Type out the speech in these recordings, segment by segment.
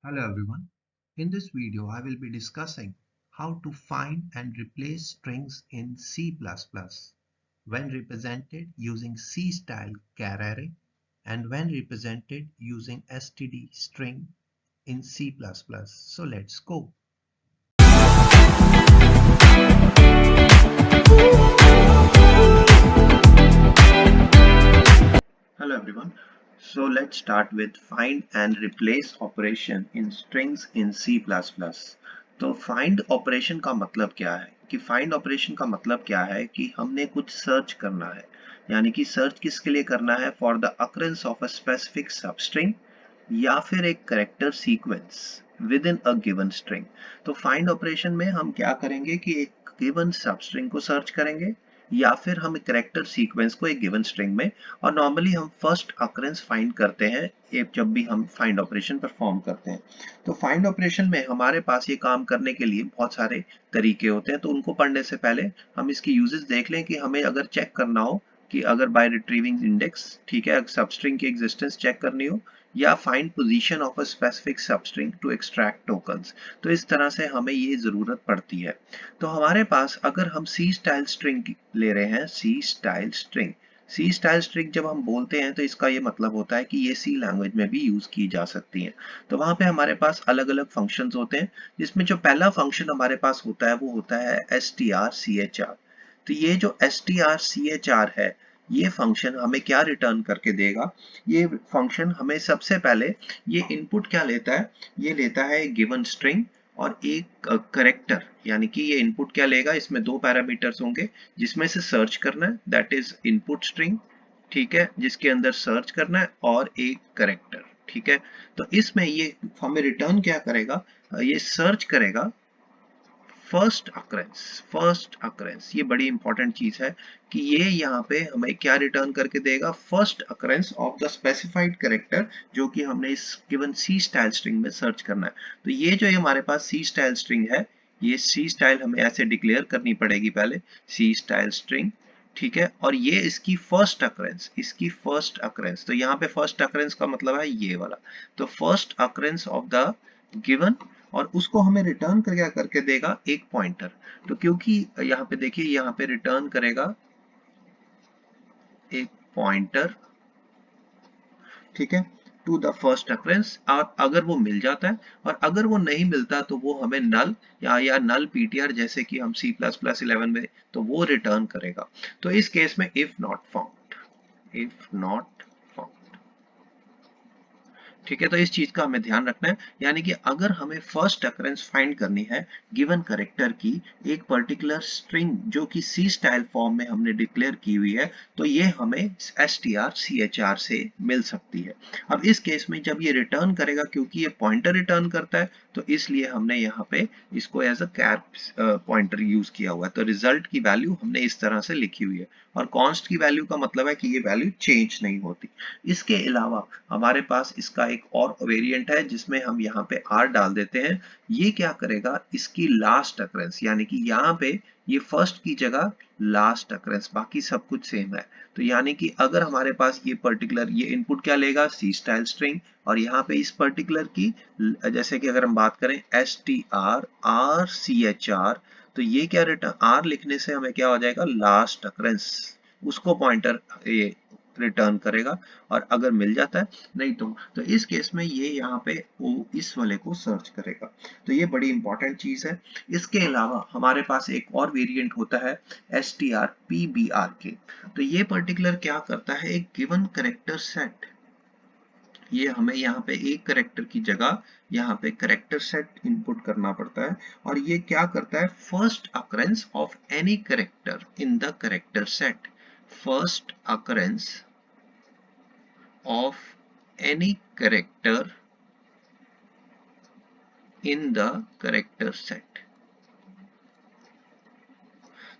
Hello everyone. In this video, I will be discussing how to find and replace strings in C++ when represented using C-style char array and when represented using std string in C++. So let's go. Hello everyone. So let's start with find and replace operation in strings in C++. तो find operation का मतलब क्या है कि find operation का मतलब क्या है कि हमने कुछ सर्च करना है, यानी कि सर्च किसके लिए करना है, for the occurrence of a specific substring या फिर एक character sequence with in a given string. तो फाइंड ऑपरेशन में हम क्या करेंगे कि एक गिवन सबस्ट्रिंग को सर्च करेंगे या फिर हम करेक्टर सीक्वेंस को एक गिवन स्ट्रिंग में, और नॉर्मली हम फर्स्ट अकरेंस फाइंड करते हैं जब भी हम फाइंड ऑपरेशन परफॉर्म करते हैं। तो फाइंड ऑपरेशन में हमारे पास ये काम करने के लिए बहुत सारे तरीके होते हैं, तो उनको पढ़ने से पहले हम इसकी यूजेस देख लें कि हमें अगर चेक करना हो कि अगर बाय रिट्रीविंग इंडेक्स, ठीक है, सबस्ट्रिंग की एग्जिस्टेंस चेक करनी हो या find position of a specific substring to extract tokens, तो इस तरह से हमें ये जरूरत पड़ती है। तो हमारे पास अगर हम सी स्टाइल स्ट्रिंग ले रहे हैं, सी स्टाइल स्ट्रिंग जब हम बोलते हैं तो इसका ये मतलब होता है कि ये सी लैंग्वेज में भी यूज की जा सकती है। तो वहां पे हमारे पास अलग अलग फंक्शंस होते हैं, जिसमें जो पहला फंक्शन हमारे पास होता है वो होता है strchar। तो ये जो strchar है, ये फंक्शन हमें क्या रिटर्न करके देगा, ये फंक्शन हमें सबसे पहले ये इनपुट क्या लेता है, ये लेता है एक गिवन स्ट्रिंग और एक करेक्टर, यानी कि ये इनपुट क्या लेगा, इसमें दो पैरामीटर्स होंगे जिसमें से सर्च करना है, दैट इज इनपुट स्ट्रिंग, ठीक है, जिसके अंदर सर्च करना है, और एक करेक्टर, ठीक है। तो इसमें ये हमें रिटर्न क्या करेगा, ये सर्च करेगा फर्स्ट अकरेंस, ये बड़ी इंपॉर्टेंट चीज है कि ये यहाँ पे हमें क्या रिटर्न करके देगा, first occurrence of the specified character जो कि हमने इस गिवन सी स्टाइल स्ट्रिंग में सर्च करना है। तो ये जो हमारे पास सी स्टाइल स्ट्रिंग है, ये सी स्टाइल हमें ऐसे डिक्लेयर करनी पड़ेगी पहले, सी स्टाइल स्ट्रिंग, ठीक है, और ये इसकी फर्स्ट अकरेंस, तो यहाँ पे फर्स्ट अकरेंस का मतलब है ये वाला, तो first occurrence of the given, और उसको हमें रिटर्न क्या करके देगा, एक पॉइंटर। तो क्योंकि यहाँ पे देखिए, यहाँ पे रिटर्न करेगा एक पॉइंटर, ठीक है, टू द फर्स्ट अकरेंस, और अगर वो मिल जाता है, और अगर वो नहीं मिलता तो वो हमें नल या नल पीटीआर, जैसे कि हम C++11 में, तो वो रिटर्न करेगा। तो इस केस में इफ नॉट फाउंड, ठीक है। तो इस चीज का हमें ध्यान रखना है, यानी कि अगर हमें फर्स्ट अकरेंस फाइंड करनी है गिवन कैरेक्टर की एक पर्टिकुलर स्ट्रिंग जो कि सी स्टाइल फॉर्म में हमने डिक्लेयर की हुई है, तो ये हमें strchar से मिल सकती है। अब इस केस में जब ये रिटर्न करेगा, क्योंकि ये पॉइंटर रिटर्न करता है, तो इसलिए हमने यहाँ पे इसको as a char pointer use किया हुआ है। तो रिजल्ट की वैल्यू हमने इस तरह से लिखी हुई है, और कॉन्स्ट की वैल्यू का मतलब है कि ये वैल्यू चेंज नहीं होती। इसके अलावा हमारे पास इसका एक और वेरिएंट है जिसमें हम यहाँ पे r डाल देते हैं। ये क्या करेगा, इसकी लास्ट अकरेंस, यानी कि यहाँ पे ये फर्स्ट की जगह लास्ट अकरेंस, बाकी सब कुछ सेम है। तो यानी कि अगर हमारे पास ये पर्टिकुलर, ये इनपुट क्या लेगा, सी स्टाइल स्ट्रिंग, और यहाँ पे इस पर्टिकुलर की, जैसे कि अगर हम बात करें strrchar, तो ये क्या रिटर्न, r लिखने से हमें क्या हो जाएगा, लास्ट अकरेंस, उसको पॉइंटर ये रिटर्न करेगा, और अगर मिल जाता है, नहीं तो इस केस में ये यहाँ पे वो इस वाले को सर्च करेगा। तो ये बड़ी इंपॉर्टेंट चीज है। इसके अलावा हमारे पास एक और वेरिएंट होता है strpbrk। तो ये पर्टिकुलर क्या करता है, एक गिवन करेक्टर सेट, ये हमें यहाँ पे एक करेक्टर की जगह यहाँ पे करेक्टर सेट इनपुट करना पड़ता है, और ये क्या करता है, first occurrence of any character in the character set, first occurrence of any character in the character set।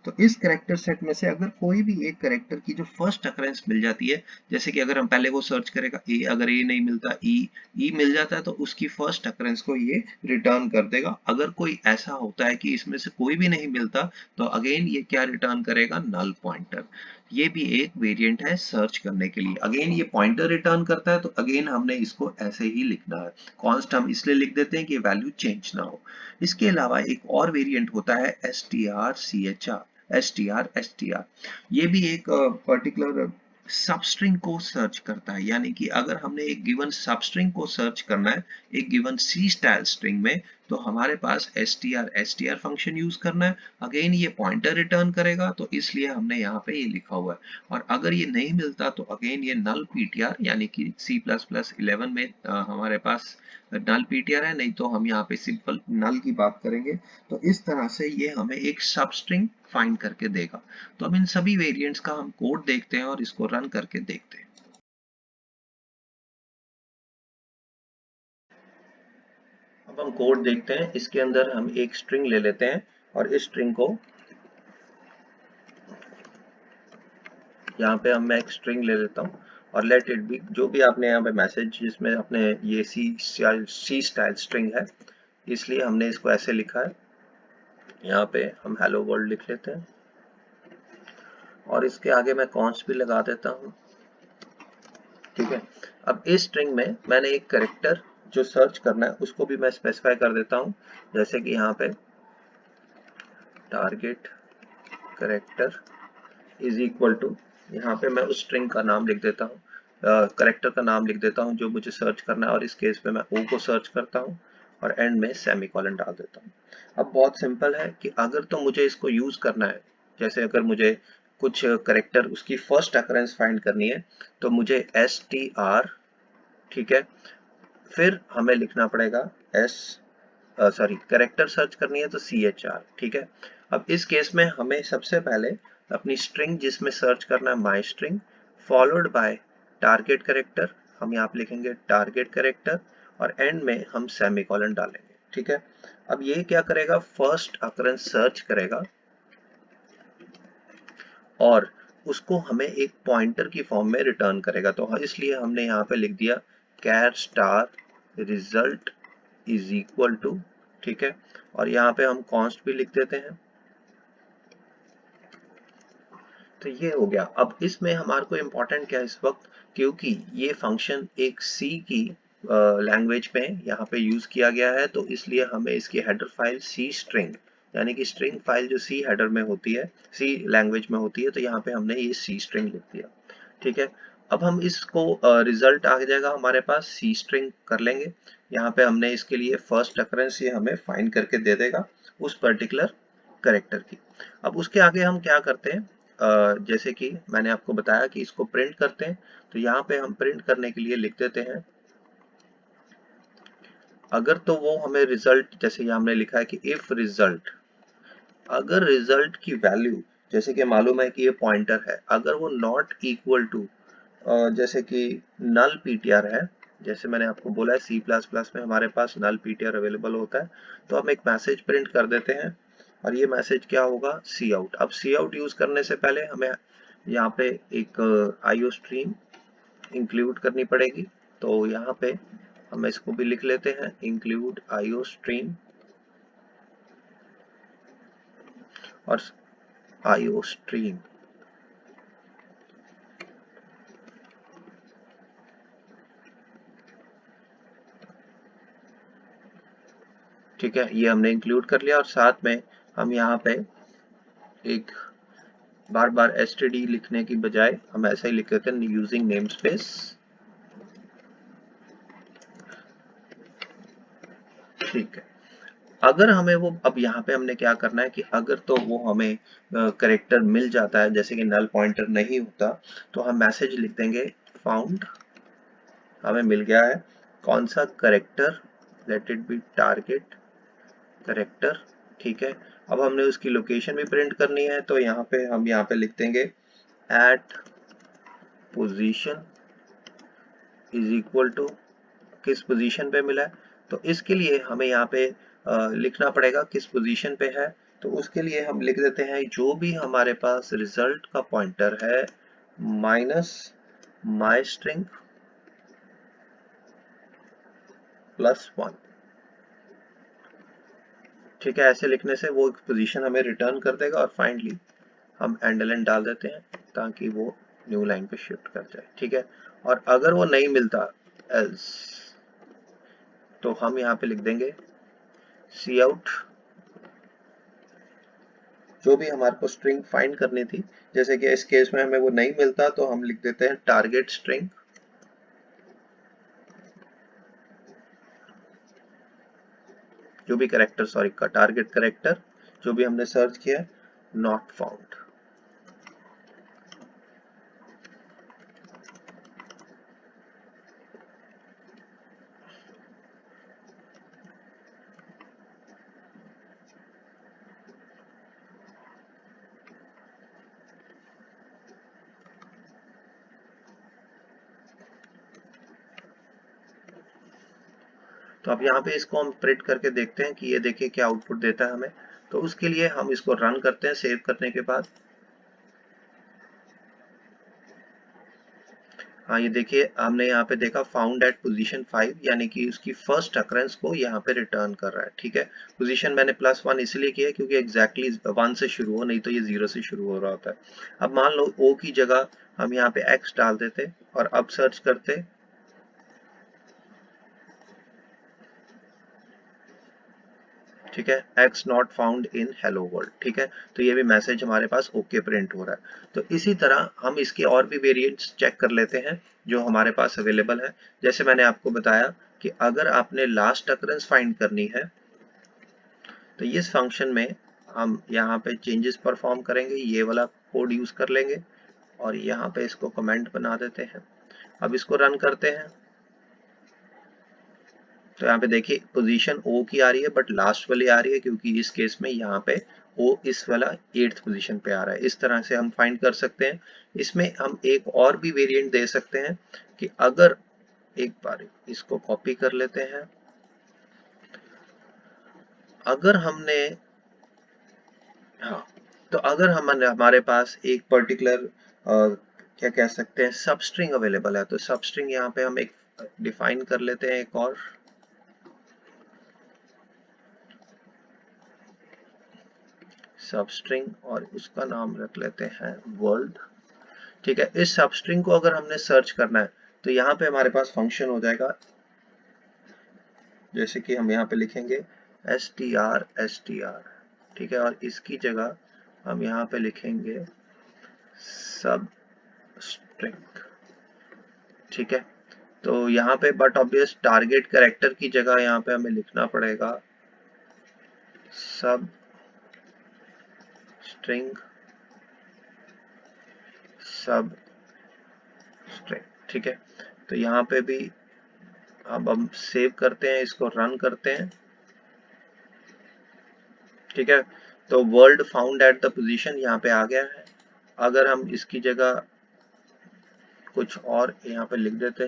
तो इस करेक्टर सेट में से अगर कोई भी एक करेक्टर की जो फर्स्ट अकरेंस मिल जाती है, जैसे कि अगर हम पहले वो सर्च करेगा ए, अगर ए नहीं मिलता ई मिल जाता है, तो उसकी फर्स्ट अकरेंस को ये रिटर्न कर देगा। अगर कोई ऐसा होता है कि इसमें से कोई भी नहीं मिलता, तो अगेन ये क्या रिटर्न करेगा, नल पॉइंटर। ये भी एक वेरिएंट है सर्च करने के लिए। अगेन ये पॉइंटर रिटर्न करता है, तो अगेन हमने इसको ऐसे ही लिखना है। कॉन्स्ट हम इसलिए लिख देते हैं कि वैल्यू चेंज ना हो। इसके अलावा एक और वेरिएंट होता है strchr, str। ये भी एक पर्टिकुलर सबस्ट्रिंग को सर्च करता है, यानी कि अगर हमने एक गिवन सबस्ट्रिंग को सर्च करना है एक गिवन सी स्टाइल स्ट्रिंग में, तो हमारे पास str फंक्शन यूज करना है। अगेन ये पॉइंटर रिटर्न करेगा, तो इसलिए हमने यहाँ पे ये लिखा हुआ है। और अगर ये नहीं मिलता तो अगेन ये नल ptr, यानी कि C++11 में हमारे पास नल ptr है, नहीं तो हम यहाँ पे सिंपल नल की बात करेंगे। तो इस तरह से ये हमें एक सब स्ट्रिंग फाइंड करके देगा। तो अब इन सभी वेरिएंट्स का हम कोड देखते हैं और इसको रन करके देखते हैं। अब हम कोड देखते हैं। इसके अंदर हम एक स्ट्रिंग ले लेते हैं और इस स्ट्रिंग को यहाँ पे मैं एक स्ट्रिंग ले लेता हूँ और लेट इट बी, जो भी आपने यहाँ पे मैसेज जिसमें अपने ये सी स्टाइल स्ट्रिंग है, इसलिए हमने इसको ऐसे लिखा है। यहाँ पे हम हेलो वर्ल्ड लिख लेते हैं और इसके आगे मैं कॉन्स्ट भी लगा देता हूँ। ठीक है। अब इस स्ट्रिंग में मैंने एक कैरेक्टर जो सर्च करना है उसको भी मैं स्पेसिफाई कर देता हूँ, जैसे कि यहाँ पे target character is equal to, यहाँ पे मैं उस स्ट्रिंग का नाम लिख देता हूँ, कैरेक्टर का नाम लिख देता हूँ जो मुझे सर्च करना है, और इस केस पे मैं ओ को सर्च करता हूँ और एंड में सेमीकोलन डाल देता हूँ। अब बहुत सिंपल है कि अगर तो मुझे इसको यूज करना है, जैसे अगर मुझे कुछ कैरेक्टर उसकी फर्स्ट अकरेंस फाइंड करनी है, तो मुझे str, ठीक है, फिर हमें लिखना पड़ेगा कैरेक्टर सर्च करनी है तो chr, ठीक है। अब इस केस में हमें सबसे पहले अपनी स्ट्रिंग जिसमें सर्च करना है माई string followed by target character, हम यहाँ पे लिखेंगे टारगेट कैरेक्टर और एंड में हम सेमीकोलन डालेंगे। ठीक है। अब ये क्या करेगा, फर्स्ट अकरेंस सर्च करेगा और उसको हमें एक पॉइंटर की फॉर्म में रिटर्न करेगा। तो इसलिए हमने यहाँ पे लिख दिया char star result is equal to, ठीक है, और यहाँ पे हम कॉन्स्ट भी लिख देते हैं। तो ये हो गया। अब इसमें हमारे को इम्पोर्टेंट क्या है इस वक्त, क्योंकि ये फंक्शन एक सी की लैंग्वेज में यहाँ पे यूज किया गया है, तो इसलिए हमें इसकी हेडर फाइल सी स्ट्रिंग, यानी कि स्ट्रिंग फाइल जो सी हेडर में होती है, सी लैंग्वेज में होती है, तो यहाँ पे हमने ये सी स्ट्रिंग लिख दिया। ठीक है। अब हम इसको रिजल्ट आ जाएगा हमारे पास, सी स्ट्रिंग कर लेंगे। यहाँ पे हमने इसके लिए फर्स्ट अकरेंस ये हमें फाइंड करके दे देगा उस पर्टिकुलर करेक्टर की। अब उसके आगे हम क्या करते हैं, जैसे कि मैंने आपको बताया कि इसको प्रिंट करते हैं, तो यहाँ पे हम प्रिंट करने के लिए लिख देते हैं अगर तो वो हमें रिजल्ट, जैसे कि हमने लिखा है कि इफ रिजल्ट, अगर रिजल्ट की वैल्यू, जैसे कि मालूम है कि ये पॉइंटर है, अगर वो नॉट इक्वल टू, जैसे कि नल पीटीआर है, जैसे मैंने आपको बोला है C++ में हमारे पास नल पीटीआर अवेलेबल होता है, तो हम एक मैसेज प्रिंट कर देते हैं और ये मैसेज क्या होगा, सी आउट। अब सी आउट यूज करने से पहले हमें यहाँ पे एक आईओ स्ट्रीम इंक्लूड करनी पड़ेगी, तो यहाँ पे हम इसको भी लिख लेते हैं इंक्लूड आईओ स्ट्रीम और आईओ स्ट्रीम। ठीक है, ये हमने इंक्लूड कर लिया और साथ में हम यहाँ पे एक बार बार std लिखने की बजाय हम ऐसा ही लिख देते हैं यूजिंग नेम स्पेस। ठीक है। अगर हमें वो, अब यहाँ पे हमने क्या करना है कि अगर तो वो हमें करेक्टर मिल जाता है, जैसे कि नल पॉइंटर नहीं होता, तो हम मैसेज लिख देंगे फाउंड, हमें मिल गया है कौन सा character, let it be target character. ठीक है। अब हमने उसकी लोकेशन भी प्रिंट करनी है, तो यहाँ पे हम यहाँ पे लिख देंगे at position is equal to, किस पोजीशन पे मिला है, तो इसके लिए हमें यहाँ पे लिखना पड़ेगा किस पोजीशन पे है। तो उसके लिए हम लिख देते हैं जो भी हमारे पास रिजल्ट का पॉइंटर है माइनस माई स्ट्रिंग +1। ठीक है, ऐसे लिखने से वो पोजीशन हमें रिटर्न कर देगा और फाइनली हम एंडलेन डाल देते हैं ताकि वो न्यू लाइन पे शिफ्ट कर जाए, ठीक है। और अगर वो नहीं मिलता एल्स, तो हम यहाँ पे लिख देंगे सी आउट, जो भी हमारे को स्ट्रिंग फाइंड करनी थी। जैसे कि इस केस में हमें वो नहीं मिलता तो हम लिख देते हैं टारगेट स्ट्रिंग, जो भी करेक्टर, सॉरी का टारगेट करेक्टर जो भी हमने सर्च किया नॉट फाउंड। तो अब यहाँ पे इसको हम प्रिंट करके देखते हैं कि ये देखिए क्या आउटपुट देता है हमें। तो उसके लिए हम इसको रन करते हैं सेव करने के बाद। हाँ ये देखिए हमने यहाँ पे देखा फाउंड एट पोजीशन 5, यानी कि उसकी फर्स्ट अकरेंस को यहाँ पे रिटर्न कर रहा है, ठीक है। पोजीशन मैंने +1 इसलिए किया क्योंकि एग्जैक्टली 1 से शुरू हो, नहीं तो ये 0 से शुरू हो रहा होता है। अब मान लो ओ की जगह हम यहाँ पे x डाल देते और अब सर्च करते, ठीक है, x not found in hello world, ठीक है। तो ये भी मैसेज हमारे पास ओके प्रिंट हो रहा है। तो इसी तरह हम इसके और भी वेरिएंट्स चेक कर लेते हैं जो हमारे पास अवेलेबल है। जैसे मैंने आपको बताया कि अगर आपने लास्ट अकरेंस फाइंड करनी है तो इस फंक्शन में हम यहाँ पे चेंजेस परफॉर्म करेंगे, ये वाला कोड यूज कर लेंगे और यहाँ पे इसको कमेंट बना देते हैं। अब इसको रन करते हैं तो यहाँ पे देखिए पोजीशन ओ की आ रही है बट लास्ट वाली आ रही है, क्योंकि इस केस में यहाँ पे ओ इस वाला 8th पोजीशन पे आ रहा है। इस तरह से हम फाइंड कर सकते हैं। इसमें हम एक और भी वेरिएंट दे सकते हैं कि अगर एक बार इसको कॉपी कर लेते हैं, अगर हमने, हाँ, तो अगर हमारे पास एक पर्टिकुलर क्या कह सकते हैं सब स्ट्रिंग अवेलेबल है, तो सब स्ट्रिंग यहाँ पे हम एक डिफाइन कर लेते हैं, एक और सब स्ट्रिंग और उसका नाम रख लेते हैं वर्ल्ड, ठीक है। इस सब स्ट्रिंग को अगर हमने सर्च करना है तो यहाँ पे हमारे पास फंक्शन हो जाएगा, जैसे कि हम यहाँ पे लिखेंगे str, ठीक है, और इसकी जगह हम यहाँ पे लिखेंगे सब स्ट्रिंग, ठीक है। तो यहाँ पे बट ऑब्वियस टारगेट कैरेक्टर की जगह यहाँ पे हमें लिखना पड़ेगा सब स्ट्रिंग सब स्ट्रिंग, ठीक है। तो यहाँ पे भी अब हम सेव करते हैं, इसको रन करते हैं, ठीक है। तो world found at the position यहाँ पे आ गया है। अगर हम इसकी जगह कुछ और यहाँ पे लिख देते,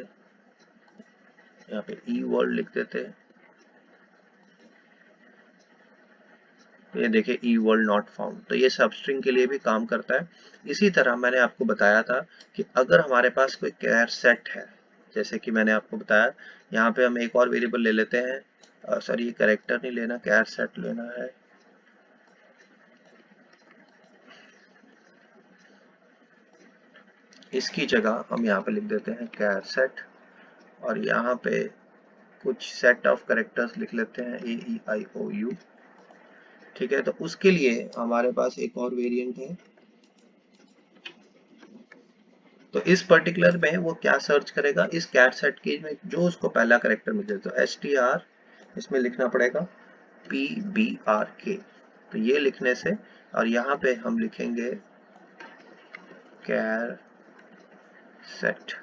यहाँ पे ई वर्ल्ड लिख देते, तो ये देखिए ई वर्ल्ड नॉट फाउंड, तो ये सब स्ट्रिंग के लिए भी काम करता है। इसी तरह मैंने आपको बताया था कि अगर हमारे पास कोई कैर सेट है, जैसे कि मैंने आपको बताया, यहाँ पे हम एक और वेरिएबल ले लेते हैं, सॉरी ये कैरेक्टर नहीं लेना, कैर सेट लेना है। इसकी जगह हम यहाँ पे लिख देते हैं कैर सेट और यहाँ पे कुछ सेट ऑफ कैरेक्टर्स लिख लेते हैं AEIOU, ठीक है। तो उसके लिए हमारे पास एक और वेरिएंट है। तो इस पर्टिकुलर में वो क्या सर्च करेगा, इस कैर सेट की में जो उसको पहला कैरेक्टर मिल जाए, तो STR इसमें लिखना पड़ेगा PBRK, तो ये लिखने से, और यहाँ पे हम लिखेंगे कैर सेट।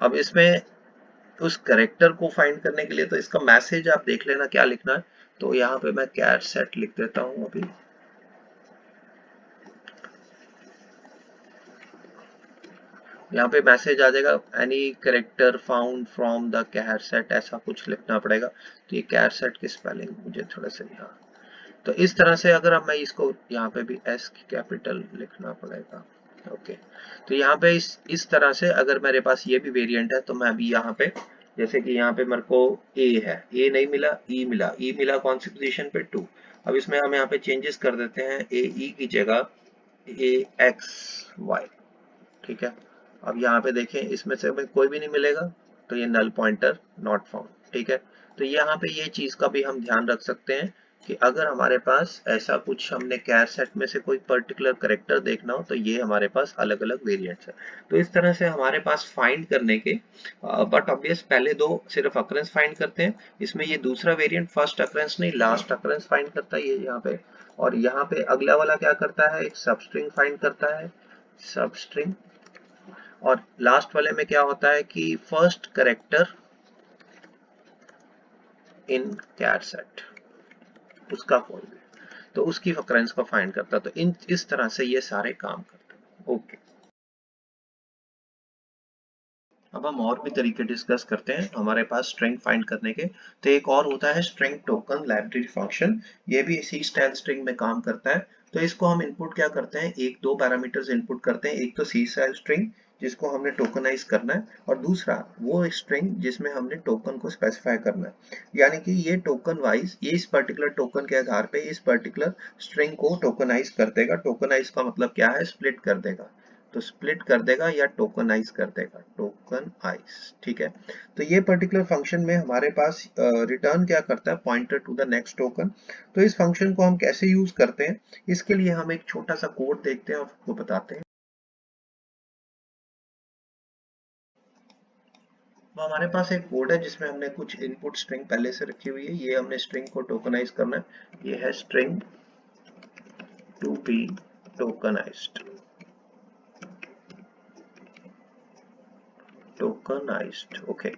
अब इसमें उस करेक्टर को फाइंड करने के लिए तो इसका मैसेज आप देख लेना क्या लिखना है। तो यहाँ पे मैं कैर सेट लिख देता हूँ अभी, यहाँ पे मैसेज आ जाएगा any character found from the char set, ऐसा कुछ लिखना पड़ेगा। तो ये कैर सेट की स्पेलिंग मुझे थोड़ा सा यहाँ, तो इस तरह से अगर मैं इसको यहाँ पे भी S की कैपिटल लिखना पड़ेगा, ओके। तो यहाँ पे इस तरह से अगर मेरे पास ये भी वेरिएंट है तो मैं अभी यहाँ पे जैसे कि यहाँ पे मेरे को ए है, ए नहीं मिला, ई मिला, ई मिला कौन सी पोजीशन पे 2। अब इसमें हम यहाँ पे चेंजेस कर देते हैं, ए ई की जगह ए एक्स वाई, ठीक है। अब यहाँ पे देखें इसमें से हमें कोई भी नहीं मिलेगा, तो ये नल पॉइंटर नॉट फाउंड, ठीक है। तो यहाँ पे ये चीज का भी हम ध्यान रख सकते हैं कि अगर हमारे पास ऐसा कुछ हमने कैर सेट में से कोई पर्टिकुलर करेक्टर देखना हो तो ये हमारे पास अलग अलग वेरिएंट्स है। तो इस तरह से हमारे पास फाइंड करने के बट ऑब्वियस पहले दो सिर्फ अकरेंस फाइंड करते हैं, इसमें ये दूसरा वेरिएंट फर्स्ट अकरेंस नहीं लास्ट अकरेंस फाइंड करता है ये यहाँ पे। और यहाँ पे अगला वाला क्या करता है, एक सबस्ट्रिंग फाइंड करता है, सबस्ट्रिंग। और लास्ट वाले में क्या होता है कि first character in char set, उसका कोई भी, तो उसकी occurrence को फाइंड करता है। तो इस तरह से ये सारे काम करते हैं। ओके, अब हम और भी तरीके डिस्कस करते हैं हमारे पास स्ट्रिंग फाइंड करने के। तो एक और होता है स्ट्रिंग टोकन लाइब्रेरी फंक्शन, ये भी इसी स्टाइल स्ट्रिंग में काम करता है। तो इसको हम इनपुट क्या करते हैं, एक दो पैरामीटर्स इनपुट करते हैं, एक तो सी स्टाइल स्ट्रिंग जिसको हमने टोकनाइज करना है, और दूसरा वो स्ट्रिंग जिसमें हमने टोकन को स्पेसिफाई करना है। यानी कि ये टोकन वाइज ये इस पर्टिकुलर टोकन के आधार पे इस पर्टिकुलर स्ट्रिंग को टोकनाइज कर देगा। टोकनाइज का मतलब क्या है, स्प्लिट कर देगा। तो स्प्लिट कर देगा या टोकनाइज कर देगा, टोकनाइज, ठीक है। तो ये पर्टिकुलर फंक्शन में हमारे पास रिटर्न क्या करता है, pointer to the next token. तो इस फंक्शन को हम कैसे यूज करते हैं, इसके लिए हम एक छोटा सा कोड देखते हैं और आपको बताते हैं। तो हमारे पास एक कोड है जिसमें हमने कुछ इनपुट स्ट्रिंग पहले से रखी हुई है, ये हमने स्ट्रिंग को टोकनाइज करना है। ये है string to be tokenised, tokenised, okay.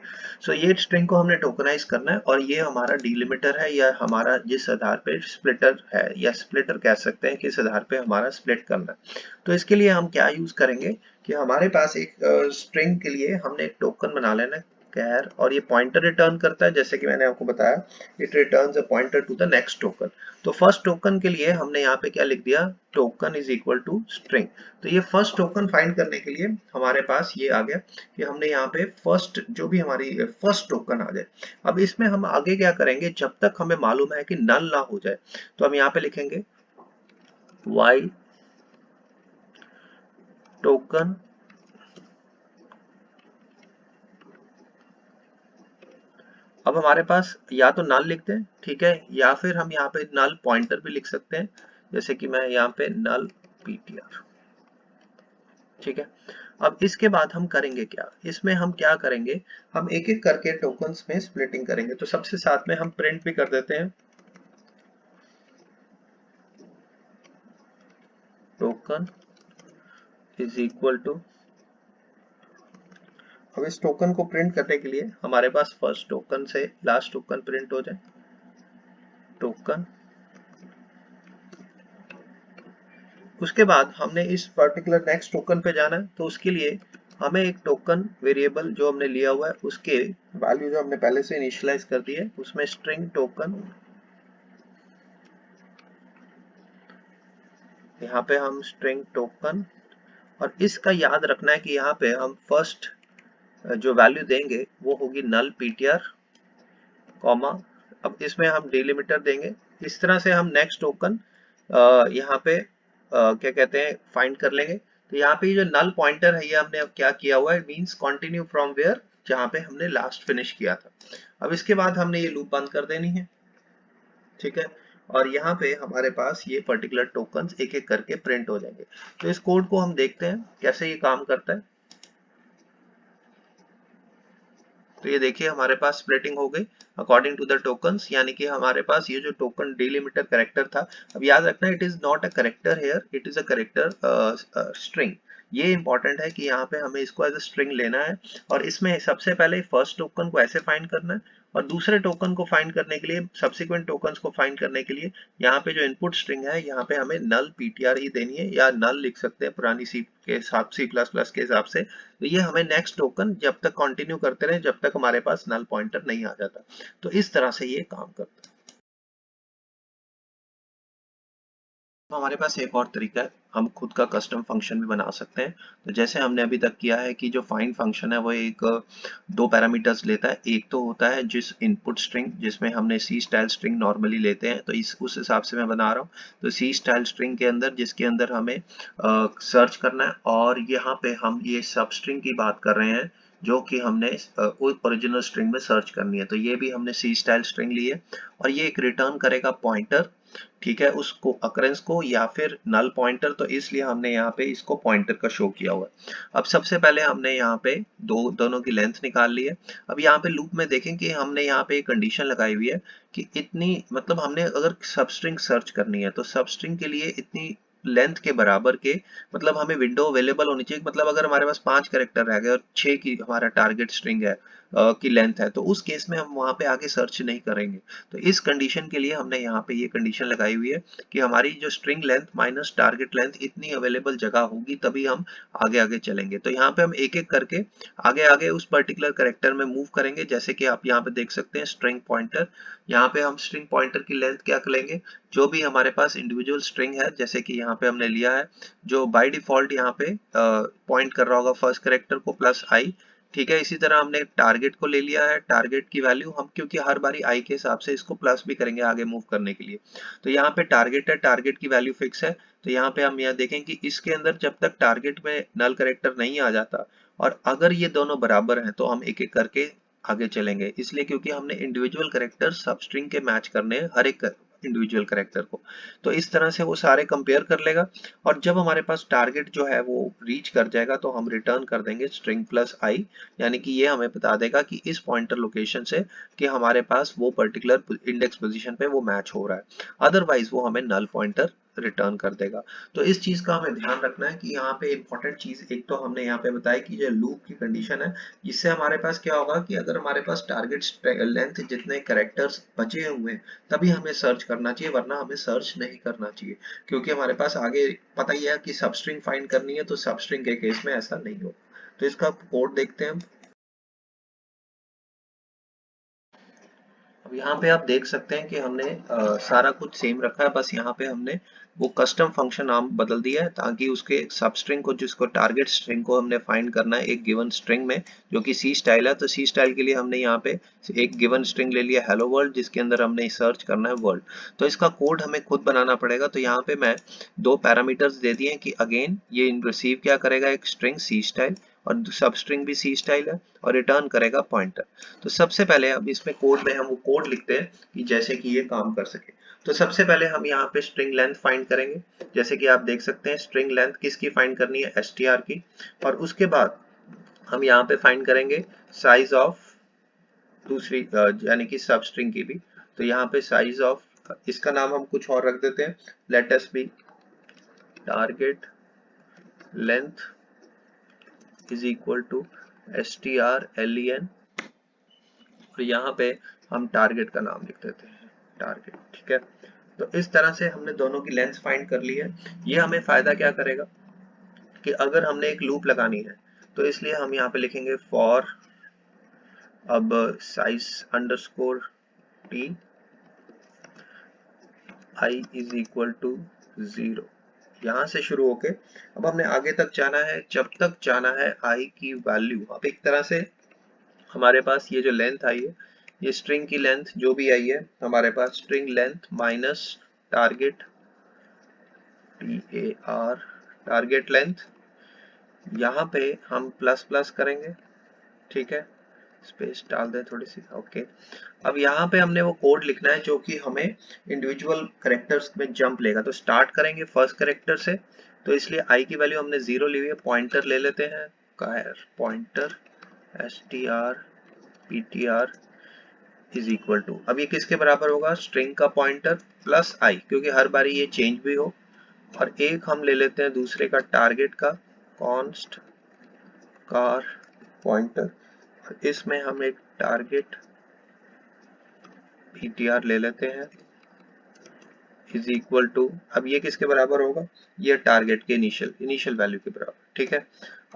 So ये स्ट्रिंग को हमने टोकनाइज करना है, और ये हमारा डिलिमिटर है, या हमारा जिस आधार पे स्प्लिटर है, या स्प्लिटर कह सकते हैं किस आधार पे हमारा स्प्लिट करना है। तो इसके लिए हम क्या यूज करेंगे कि हमारे पास एक स्ट्रिंग के लिए हमने एक टोकन बना लेना है कैर, और ये पॉइंटर रिटर्न करता है जैसे कि मैंने आपको बताया, it returns a pointer to the next token. तो फर्स्ट टोकन के लिए हमने यहाँ पे क्या लिख दिया, token is equal to string. तो ये फर्स्ट टोकन फाइंड करने के लिए हमारे पास ये आ गया कि हमने यहाँ पे फर्स्ट जो भी हमारी फर्स्ट टोकन आ जाए। अब इसमें हम आगे क्या करेंगे, जब तक हमें मालूम है कि नल ना हो जाए, तो हम यहाँ पे लिखेंगे y टोकन अब हमारे पास या तो नल लिखते हैं, ठीक है, या फिर हम यहाँ पे नल पॉइंटर भी लिख सकते हैं, जैसे कि मैं यहाँ पे नल ptr, ठीक है। अब इसके बाद हम करेंगे क्या, इसमें हम क्या करेंगे, हम एक एक करके टोकन्स में स्प्लिटिंग करेंगे। तो सबसे साथ में हम प्रिंट भी कर देते हैं, टोकन इज इक्वल टू। अब इस टोकन को प्रिंट करने के लिए हमारे पास फर्स्ट टोकन से लास्ट टोकन प्रिंट हो जाए, टोकन। उसके बाद हमने इस पर्टिकुलर नेक्स्ट टोकन पे जाना है, तो उसके लिए हमें एक टोकन वेरिएबल जो हमने लिया हुआ है उसके वैल्यू जो हमने पहले से इनिशियलाइज कर दी है, उसमें स्ट्रिंग टोकन, यहाँ पे हम स्ट्रिंग टोकन, और इसका याद रखना है कि यहाँ पे हम फर्स्ट जो वैल्यू देंगे वो होगी नल ptr, कॉमा। अब इसमें हम डिलिमिटर देंगे। इस तरह से हम नेक्स्ट टोकन यहाँ पे क्या कहते हैं फाइंड कर लेंगे। तो यहाँ पे जो नल पॉइंटर है ये हमने अब क्या किया हुआ है, मींस कंटिन्यू फ्रॉम वेयर, जहाँ पे हमने लास्ट फिनिश किया था। अब इसके बाद हमने ये लूप बंद कर देनी है, ठीक है। और यहाँ पे हमारे पास ये पर्टिकुलर टोकन्स एक एक करके प्रिंट हो जाएंगे। तो इस कोड को हम देखते हैं कैसे ये काम करता है। तो ये देखिए हमारे पास स्प्लिटिंग हो गई अकॉर्डिंग टू द टोकन्स, यानी कि हमारे पास ये जो टोकन डिलिमिटर कैरेक्टर था, अब याद रखना it is not a character here, it is a character string. ये इंपॉर्टेंट है कि यहाँ पे हमें इसको एज अ स्ट्रिंग लेना है, और इसमें सबसे पहले फर्स्ट टोकन को ऐसे फाइंड करना है, और दूसरे टोकन को फाइंड करने के लिए, सब्सिक्वेंट टोकन्स को फाइंड करने के लिए यहाँ पे जो इनपुट स्ट्रिंग है यहाँ पे हमें नल ptr ही देनी है, या नल लिख सकते हैं पुरानी सी के हिसाब, C++ के हिसाब से। तो ये हमें नेक्स्ट टोकन जब तक कंटिन्यू करते रहे जब तक हमारे पास नल पॉइंटर नहीं आ जाता। तो इस तरह से ये काम करता है। तो हमारे पास एक और तरीका है, हम खुद का कस्टम फंक्शन भी बना सकते हैं। तो जैसे हमने अभी तक किया है कि जो फाइंड फंक्शन है वो एक दो पैरामीटर्स लेता है। एक तो होता है जिस इनपुट स्ट्रिंग जिसमें हमने सी स्टाइल स्ट्रिंग नॉर्मली लेते हैं, तो इस उस हिसाब से मैं बना रहा हूँ। तो सी स्टाइल स्ट्रिंग के अंदर जिसके अंदर हमें सर्च करना है, और यहाँ पे हम ये सब स्ट्रिंग की बात कर रहे हैं जो कि हमने ओरिजिनल स्ट्रिंग में सर्च करनी है। तो ये भी हमने सी स्टाइल स्ट्रिंग ली है, और ये एक रिटर्न करेगा पॉइंटर, ठीक है, उसको अकरेंस को या फिर नल पॉइंटर। तो इसलिए हमने यहाँ पे इसको पॉइंटर का शो किया हुआ है। अब सबसे पहले हमने यहाँ पे दोनों की लेंथ निकाल ली है। अब यहाँ पे लूप में देखें कि हमने यहाँ पे एक कंडीशन लगाई हुई है कि इतनी, मतलब हमने अगर सबस्ट्रिंग सर्च करनी है तो सबस्ट्रिंग के लिए इतनी लेंथ के बराबर के, मतलब हमें विंडो अवेलेबल होनी चाहिए। मतलब अगर हमारे पास 5 कैरेक्टर रह गए और 6 की हमारा टारगेट स्ट्रिंग है की लेंथ है, तो उस केस में हम वहां पे आगे सर्च नहीं करेंगे। तो इस कंडीशन के लिए हमने यहाँ पे ये कंडीशन लगाई हुई है कि हमारी जो string length minus target length इतनी अवेलेबल जगह होगी तभी हम आगे आगे चलेंगे। तो यहाँ पे हम एक एक करके आगे आगे उस पर्टिकुलर कैरेक्टर में मूव करेंगे। जैसे कि आप यहाँ पे देख सकते हैं स्ट्रिंग पॉइंटर, यहाँ पे हम स्ट्रिंग पॉइंटर की लेंथ क्या लेंगे, जो भी हमारे पास इंडिविजुअल स्ट्रिंग है, जैसे कि यहाँ पे हमने लिया है जो बाय डिफॉल्ट यहाँ पे पॉइंट कर रहा होगा फर्स्ट कैरेक्टर को प्लस आई, ठीक है। इसी तरह हमने टारगेट को ले लिया है, टारगेट की वैल्यू हम क्योंकि हर बारी आई के हिसाब से इसको प्लस भी करेंगे आगे मूव करने के लिए। तो यहाँ पे टारगेट है, टारगेट की वैल्यू फिक्स है। तो यहाँ पे हम यह देखें कि इसके अंदर जब तक टारगेट में नल कैरेक्टर नहीं आ जाता और अगर ये दोनों बराबर हैं तो हम एक एक करके आगे चलेंगे, इसलिए क्योंकि हमने इंडिविजुअल कैरेक्टर सब स्ट्रिंग के मैच करने हैं हर एक इंडिविजुअल कैरेक्टर को। तो इस तरह से वो सारे कंपेयर कर लेगा, और जब हमारे पास टारगेट जो है वो रीच कर जाएगा तो हम रिटर्न कर देंगे स्ट्रिंग प्लस आई, यानी कि ये हमें बता देगा कि इस पॉइंटर लोकेशन से कि हमारे पास वो पर्टिकुलर इंडेक्स पोजीशन पे वो मैच हो रहा है। अदरवाइज वो हमें नल पॉइंटर रिटर्न कर देगा। तो इस चीज का हमें ध्यान रखना है कि यहाँ पे इंपॉर्टेंट चीज एक तो हमने यहाँ पे बताया कि जो लूप की कंडीशन है, इससे हमारे पास क्या होगा कि अगर हमारे पास टारगेट लेंथ जितने कैरेक्टर्स बचे हुए हैं तभी हमें सर्च करना चाहिए, वरना हमें सर्च नहीं करना चाहिए। क्योंकि हमारे पास आगे पता ही है कि सबस्ट्रिंग फाइंड करनी है, तो सबस्ट्रिंग के केस में ऐसा नहीं हो। तो इसका कोड देखते हैं हम। अब यहाँ पे आप देख सकते हैं कि हमने सारा कुछ सेम रखा है, बस यहाँ पे हमने वो कस्टम फंक्शन नाम बदल दिया है ताकि उसके सबस्ट्रिंग को, जिसको टारगेट स्ट्रिंग को हमने फाइंड करना है एक गिवन स्ट्रिंग में जो कि सी स्टाइल है, तो सी स्टाइल के लिए हमने यहाँ पे एक गिवन स्ट्रिंग ले लिया हेलो वर्ल्ड, जिसके अंदर हमने सर्च करना है वर्ल्ड। तो इसका कोड हमें खुद बनाना पड़ेगा। तो यहाँ पे मैं दो पैरामीटर्स दे दिए कि अगेन ये रिसीव क्या करेगा, एक स्ट्रिंग सी स्टाइल, और सब स्ट्रिंग भी सी स्टाइल है, और रिटर्न करेगा पॉइंटर। तो सबसे पहले अब इसमें कोड में हम वो कोड लिखते हैं कि जैसे कि ये काम कर सके। तो सबसे पहले हम यहाँ पे स्ट्रिंग लेंथ फाइंड करेंगे। जैसे कि आप देख सकते हैं स्ट्रिंग लेंथ किसकी फाइंड करनी है, str की। और उसके बाद हम यहाँ पे फाइंड करेंगे साइज ऑफ दूसरी यानी कि सब स्ट्रिंग की भी। तो यहाँ पे साइज ऑफ, इसका नाम हम कुछ और रख देते हैं, let us be target length is equal to strlen, और यहाँ पे हम टारगेट का नाम लिख देते हैं टारगेट, ठीक है। तो इस तरह से हमने दोनों की लेंथ फाइंड कर ली है। ये हमें फायदा क्या करेगा कि अगर हमने एक लूप लगानी है तो इसलिए हम यहाँ पे लिखेंगे फॉर, अब size underscore t i is equal to 0, यहाँ से शुरू होके अब हमने आगे तक जाना है जब तक जाना है आई की वैल्यू। अब एक तरह से हमारे पास ये जो लेंथ आई है, ये स्ट्रिंग की लेंथ जो भी आई है हमारे पास string length minus target TAR target length, यहाँ पे हम प्लस प्लस करेंगे, ठीक है, स्पेस डाल दें थोड़ी सी, ओके। अब यहाँ पे हमने वो कोड लिखना है जो कि हमें इंडिविजुअल करेक्टर्स में जंप लेगा। तो स्टार्ट करेंगे फर्स्ट करेक्टर से, तो इसलिए आई की वैल्यू हमने 0 ली हुई है। पॉइंटर ले लेते हैं, pointer str ptr is equal to, अब ये किसके बराबर होगा, स्ट्रिंग का पॉइंटर प्लस आई, क्योंकि हर बारी ये चेंज भी हो। और एक हम ले लेते हैं दूसरे का टारगेट का कॉन्स्ट कार पॉइंटर, इसमें हम एक टारगेट ptr ले लेते हैं इज इक्वल टू, अब ये किसके बराबर होगा, ये टारगेट के इनिशियल वैल्यू के बराबर, ठीक है।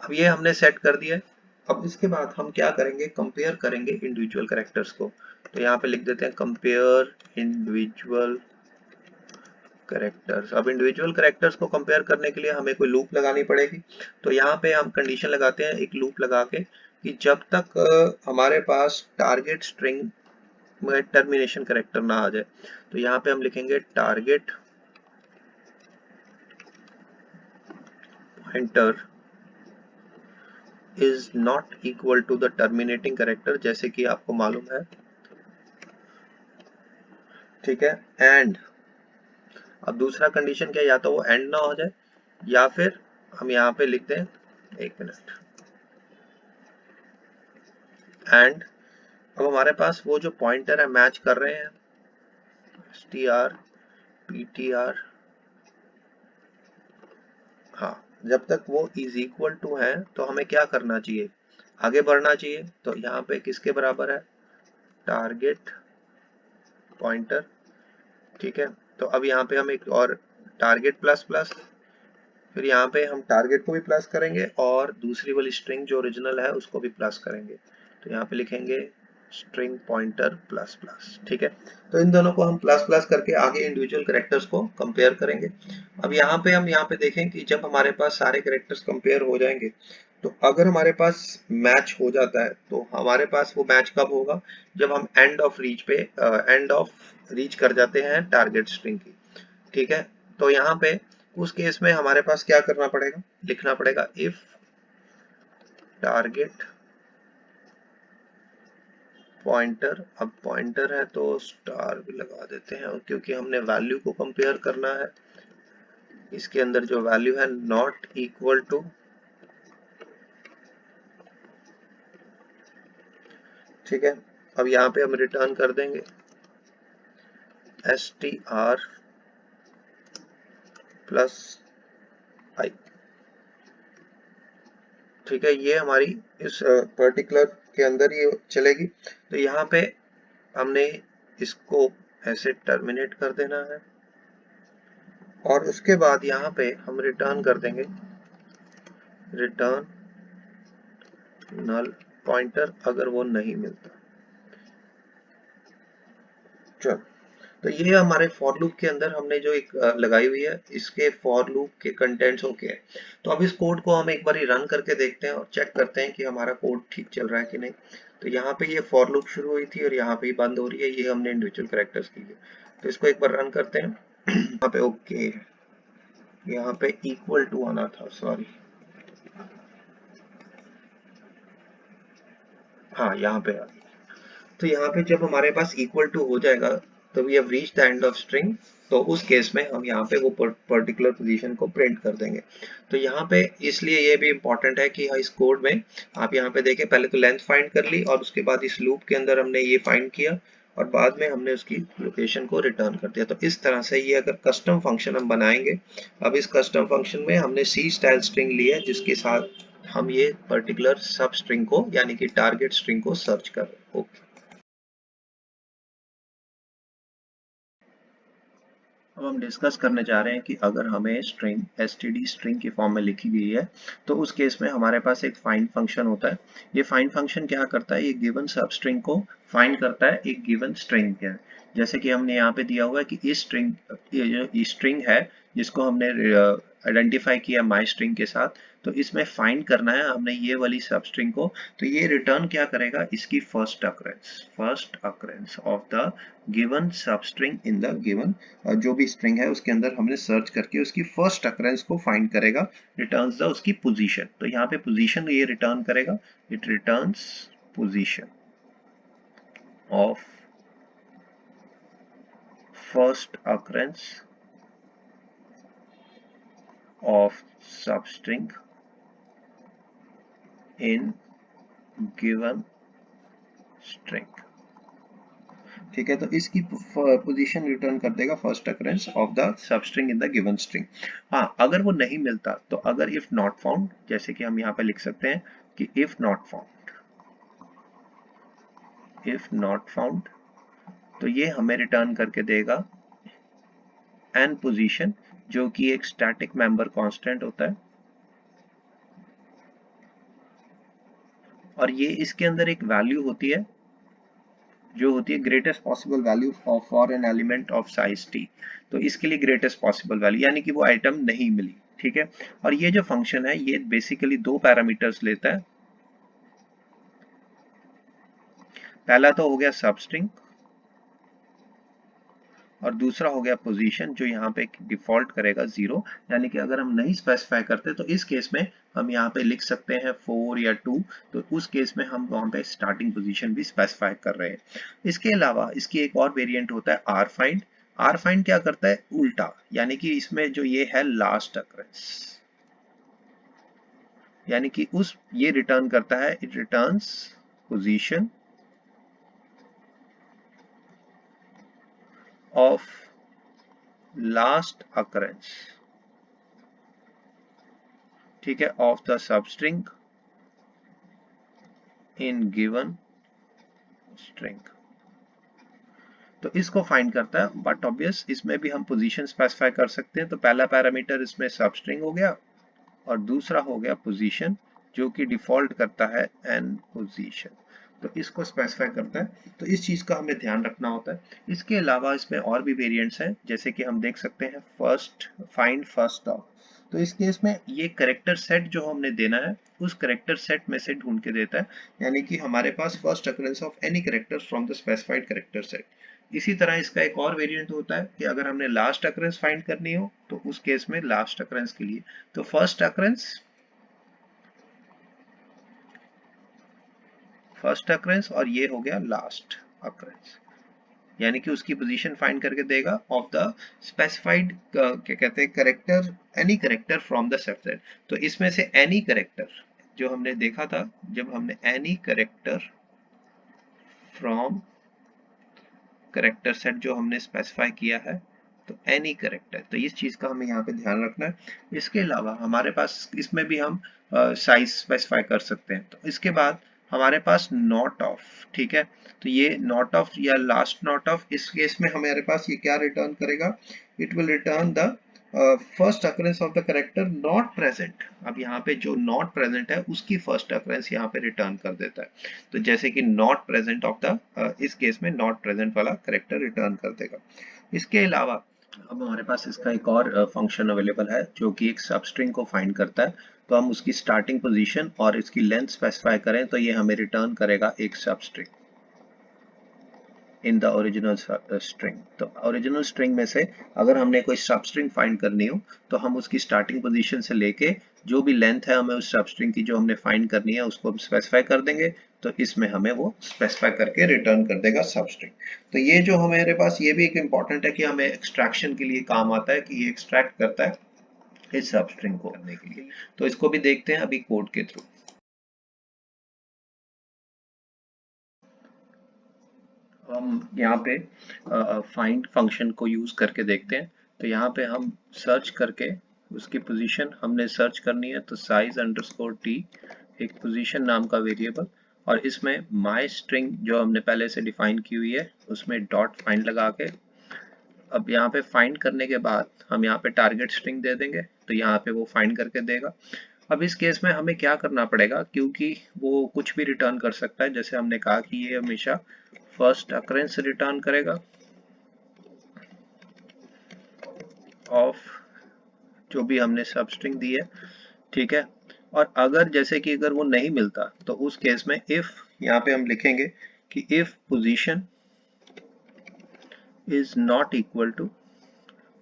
अब ये हमने सेट कर दिया है। अब इसके बाद हम क्या करेंगे, कंपेयर करेंगे इंडिविजुअल कैरेक्टर्स को। तो यहाँ पे लिख देते हैं कंपेयर इंडिविजुअल कैरेक्टर्स। अब इंडिविजुअल कैरेक्टर्स को कंपेयर करने के लिए हमें कोई लूप लगानी पड़ेगी। तो यहाँ पे हम कंडीशन लगाते हैं एक लूप लगा के कि जब तक हमारे पास टारगेट स्ट्रिंग में टर्मिनेशन कैरेक्टर ना आ जाए। तो यहाँ पे हम लिखेंगे target pointer is not equal to the terminating character, जैसे कि आपको मालूम है, ठीक है। एंड अब दूसरा कंडीशन क्या, या तो वो एंड ना हो जाए या फिर हम यहाँ पे लिखते हैं, एक मिनट, एंड अब हमारे पास वो जो पॉइंटर है मैच कर रहे हैं str ptr, हाँ, जब तक वो इज इक्वल टू है तो हमें क्या करना चाहिए, आगे बढ़ना चाहिए। तो यहाँ पे किसके बराबर है, टारगेट पॉइंटर, ठीक है। तो अब यहाँ पे हम एक और टारगेट प्लस प्लस, फिर यहाँ पे हम टारगेट को भी प्लस करेंगे और दूसरी वाली स्ट्रिंग जो ओरिजिनल है उसको भी प्लस करेंगे। तो यहाँ पे लिखेंगे स्ट्रिंग पॉइंटर प्लस प्लस, ठीक है। तो इन दोनों को हम प्लस प्लस करके आगे इंडिविजुअल कैरेक्टर्स को कंपेयर करेंगे। अब यहाँ पे हम यहाँ पे देखें कि जब हमारे पास सारे कैरेक्टर्स कंपेयर हो जाएंगे, तो अगर हमारे पास मैच हो जाता है तो हमारे पास वो मैच कब होगा, जब हम एंड ऑफ रीच पे एंड ऑफ रीच कर जाते हैं टारगेट स्ट्रिंग की, ठीक है। तो यहाँ पे उस केस में हमारे पास क्या करना पड़ेगा, लिखना पड़ेगा इफ टारगेट पॉइंटर, अब पॉइंटर है तो स्टार भी लगा देते हैं क्योंकि हमने वैल्यू को कंपेयर करना है, इसके अंदर जो वैल्यू है नॉट इक्वल टू, ठीक है। अब यहाँ पे हम रिटर्न कर देंगे str प्लस आई, ठीक है। ये हमारी इस पर्टिकुलर के अंदर ये चलेगी। तो यहाँ पे हमने इसको ऐसे टर्मिनेट कर देना है और उसके बाद यहाँ पे हम रिटर्न कर देंगे रिटर्न नल पॉइंटर अगर वो नहीं मिलता। चलो, तो ये हमारे फॉर लूप के अंदर हमने जो एक लगाई हुई है, इसके फॉर लूप के कंटेंट्स ओके है। तो अब इस कोड को हम एक बार रन करके देखते हैं और चेक करते हैं कि हमारा कोड ठीक चल रहा है कि नहीं। तो यहाँ पे ये फॉर लूप शुरू हुई थी और यहाँ पे ही बंद हो रही है, ये हमने इंडिविजुअल कैरेक्टर्स की है। तो इसको एक बार रन करते हैं यहाँ पे ओके, यहाँ पे इक्वल टू आना था, सॉरी, हाँ यहाँ पे आ गया। तो यहाँ पे जब हमारे पास इक्वल टू हो जाएगा तो we have reached the end of string, तो उस केस में हम यहाँ पे वो पर्टिकुलर पोजीशन को प्रिंट कर देंगे। तो यहाँ पे इसलिए ये भी इंपॉर्टेंट है कि इस कोड में आप यहाँ पे देखें, पहले तो लेंथ फाइंड कर ली और उसके बाद इस लूप के अंदर हमने ये फाइंड किया और बाद में हमने उसकी लोकेशन को रिटर्न कर दिया। तो इस तरह से ये अगर कस्टम फंक्शन हम बनाएंगे, अब इस कस्टम फंक्शन में हमने सी स्टाइल स्ट्रिंग ली है जिसके साथ हम ये पर्टिकुलर सब स्ट्रिंग को यानी कि टारगेट स्ट्रिंग को सर्च कर रहे हैं। ओके, अब हम डिस्कस करने जा रहे हैं कि अगर हमें स्ट्रिंग std स्ट्रिंग की फॉर्म में लिखी गई है तो उस केस में हमारे पास एक फाइंड फंक्शन होता है। ये फाइंड फंक्शन क्या करता है, ये गिवन सब स्ट्रिंग को फाइंड करता है एक गिवन स्ट्रिंग के, जैसे कि हमने यहाँ पे दिया हुआ है कि इस स्ट्रिंग, ये जो स्ट्रिंग है जिसको हमने आइडेंटिफाई किया माई स्ट्रिंग के साथ, तो इसमें फाइंड करना है हमने ये वाली सब स्ट्रिंग को। तो ये रिटर्न क्या करेगा, इसकी first occurrence of the given सब स्ट्रिंग इन द गिवन, जो भी स्ट्रिंग है उसके अंदर हमने सर्च करके उसकी फर्स्ट अकरेंस को फाइंड करेगा, रिटर्न्स द उसकी पोजीशन। तो यहाँ पे पोजीशन ये रिटर्न करेगा, it returns position of first occurrence of substring in given string, ठीक है। तो इसकी पोजीशन रिटर्न कर देगा first occurrence of the substring in the given string. हाँ, अगर वो नहीं मिलता तो अगर इफ नॉट फाउंड, जैसे कि हम यहाँ पे लिख सकते हैं कि इफ नॉट फाउंड, तो ये हमें रिटर्न करके देगा एन पोजीशन, जो कि एक स्टैटिक मेंबर कांस्टेंट होता है और ये इसके अंदर एक वैल्यू होती है जो होती है greatest possible value for an element of size T. तो इसके लिए ग्रेटेस्ट पॉसिबल वैल्यू यानी कि वो आइटम नहीं मिली, ठीक है। और ये जो फंक्शन है ये बेसिकली दो पैरामीटर्स लेता है। पहला तो हो गया सबस्ट्रिंग और दूसरा हो गया पोजीशन, जो यहाँ पे डिफॉल्ट करेगा 0। यानी कि अगर हम नहीं स्पेसिफाई करते तो इस केस में हम यहाँ पे लिख सकते हैं 4 या 2, तो उस केस में हम वहाँ पे स्टार्टिंग पोजीशन भी स्पेसिफाई कर रहे हैं। इसके अलावा इसकी एक और वेरिएंट होता है आर फाइंड। आर फाइंड क्या करता है, उल्टा, यानी कि इसमें जो ये है लास्ट अकरेंस, यानी कि उस ये रिटर्न करता है, it returns position of last occurrence, ठीक है, of the substring in given string. तो इसको फाइंड करता है, बट ऑब्वियस इसमें भी हम पोजीशन स्पेसिफाई कर सकते हैं। तो पहला पैरामीटर इसमें सबस्ट्रिंग हो गया और दूसरा हो गया पोजीशन, जो कि डिफॉल्ट करता है एन पोजीशन। तो इसको स्पेसिफाई करता है, तो इस चीज का हमें ध्यान रखना होता है। इसके अलावा इसमें और भी वेरिएंट्स हैं, जैसे कि हम देख सकते हैं फर्स्ट फाइंड फर्स्ट ऑफ। तो इस केस में ये करेक्टर सेट जो हमने देना है उस करेक्टर सेट में से ढूंढ के देता है, यानी कि हमारे पास first occurrence of any character from the specified character set. इसी तरह इसका एक और वेरिएंट होता है कि अगर हमने लास्ट अकरेंस फाइंड करनी हो तो उस केस में लास्ट अकरेंस के लिए तो फर्स्ट अकरेंस और ये हो गया लास्ट अकरेंस, यानी कि उसकी पोजीशन फाइंड करके देगा ऑफ द स्पेसिफाइड क्या कहते हैं character, any character from the subset. तो इसमें से एनी करेक्टर जो हमने देखा था, जब हमने any character from character set जो हमने स्पेसिफाई किया है, तो एनी करेक्टर, तो इस चीज का हमें यहाँ पे ध्यान रखना है। इसके अलावा हमारे पास इसमें भी हम साइज स्पेसिफाई कर सकते हैं। तो इसके बाद हमारे पास नॉट ऑफ, ठीक है। तो ये नॉट ऑफ या लास्ट नॉट ऑफ, इस केस में हमारे पास ये क्या रिटर्न करेगा, it will return the first occurrence of the character not present. अब यहाँ पे जो नॉट प्रेजेंट है उसकी फर्स्ट अकरेंस यहाँ पे रिटर्न कर देता है। तो जैसे कि नॉट प्रेजेंट ऑफ द, इस केस में नॉट प्रेजेंट वाला करेक्टर रिटर्न कर देगा। इसके अलावा अब हमारे पास इसका एक और फंक्शन अवेलेबल है जो कि एक सबस्ट्रिंग को फाइंड करता है। तो हम उसकी स्टार्टिंग पोजीशन और इसकी लेंथ स्पेसिफाई करें तो ये हमें रिटर्न करेगा एक substring in the original string. तो ओरिजिनल स्ट्रिंग में से अगर हमने कोई सब स्ट्रिंग फाइंड करनी हो तो हम उसकी स्टार्टिंग पोजीशन से लेके जो भी लेंथ है हमें उस सब स्ट्रिंग की जो हमने फाइंड करनी है उसको हम स्पेसिफाई कर देंगे। तो इसमें हमें वो स्पेसिफाई करके रिटर्न कर देगा सब स्ट्रिंग। तो ये जो हमारे पास ये भी एक इंपॉर्टेंट है कि हमें एक्सट्रैक्शन के लिए काम आता है, कि ये एक्सट्रैक्ट करता है इस सब स्ट्रिंग को करने के लिए। तो इसको भी देखते हैं अभी कोड के थ्रू। हम यहाँ पे फाइंड फंक्शन को यूज करके देखते हैं। तो यहाँ पे हम सर्च करके उसकी पोजीशन हमने सर्च करनी है, तो साइज अंडरस्कोर टी एक पोजीशन नाम का वेरिएबल, और इसमें माई स्ट्रिंग जो हमने पहले से डिफाइन की हुई है उसमें डॉट फाइंड लगा के, अब यहाँ पे फाइंड करने के बाद हम यहाँ पे टारगेट स्ट्रिंग दे देंगे, तो यहाँ पे वो फाइंड करके देगा। अब इस केस में हमें क्या करना पड़ेगा, क्योंकि वो कुछ भी रिटर्न कर सकता है, जैसे हमने कहा कि ये हमेशा फर्स्ट अकरेंस रिटर्न करेगा ऑफ जो भी हमने सब स्ट्रिंग दी है, ठीक है। और अगर जैसे कि अगर वो नहीं मिलता तो उस केस में इफ, यहाँ पे हम लिखेंगे कि if position is not equal to,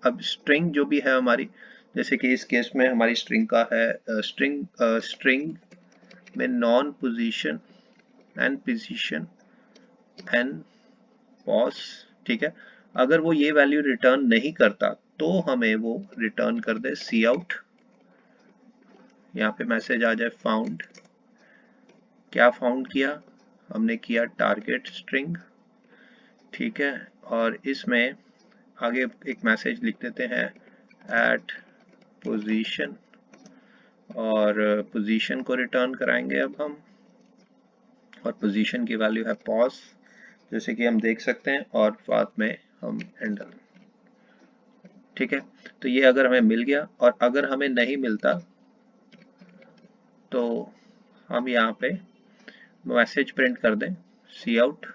अब स्ट्रिंग जो भी है हमारी, जैसे कि इस केस में हमारी स्ट्रिंग का है स्ट्रिंग में non position and position and pause, ठीक है। अगर वो ये वैल्यू रिटर्न नहीं करता तो हमें वो रिटर्न कर दे सी आउट, यहाँ पे मैसेज आ जाए फाउंड। क्या फाउंड किया, हमने किया टारगेट स्ट्रिंग, ठीक है। और इसमें आगे एक मैसेज लिख देते हैं एट पोजीशन, और पोजीशन को रिटर्न कराएंगे अब हम, और पोजीशन की वैल्यू है पॉज, जैसे कि हम देख सकते हैं, और बाद में हम एंडल, ठीक है। तो ये अगर हमें मिल गया, और अगर हमें नहीं मिलता तो हम यहाँ पे मैसेज प्रिंट कर दें सी आउट,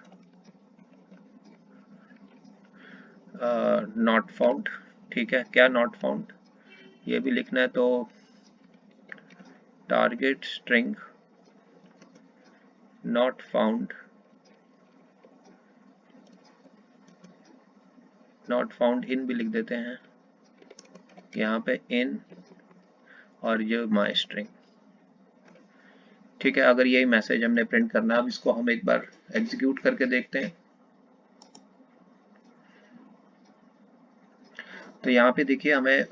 नॉट फाउंड, ठीक है, क्या नॉट फाउंड ये भी लिखना है, तो target string not found, not found in भी लिख देते हैं यहाँ पे इन, और ये माई स्ट्रिंग, ठीक है। अगर यही मैसेज हमने प्रिंट करना है, अब इसको हम एक बार एग्जीक्यूट करके देखते हैं। तो यहाँ पे देखिए हमें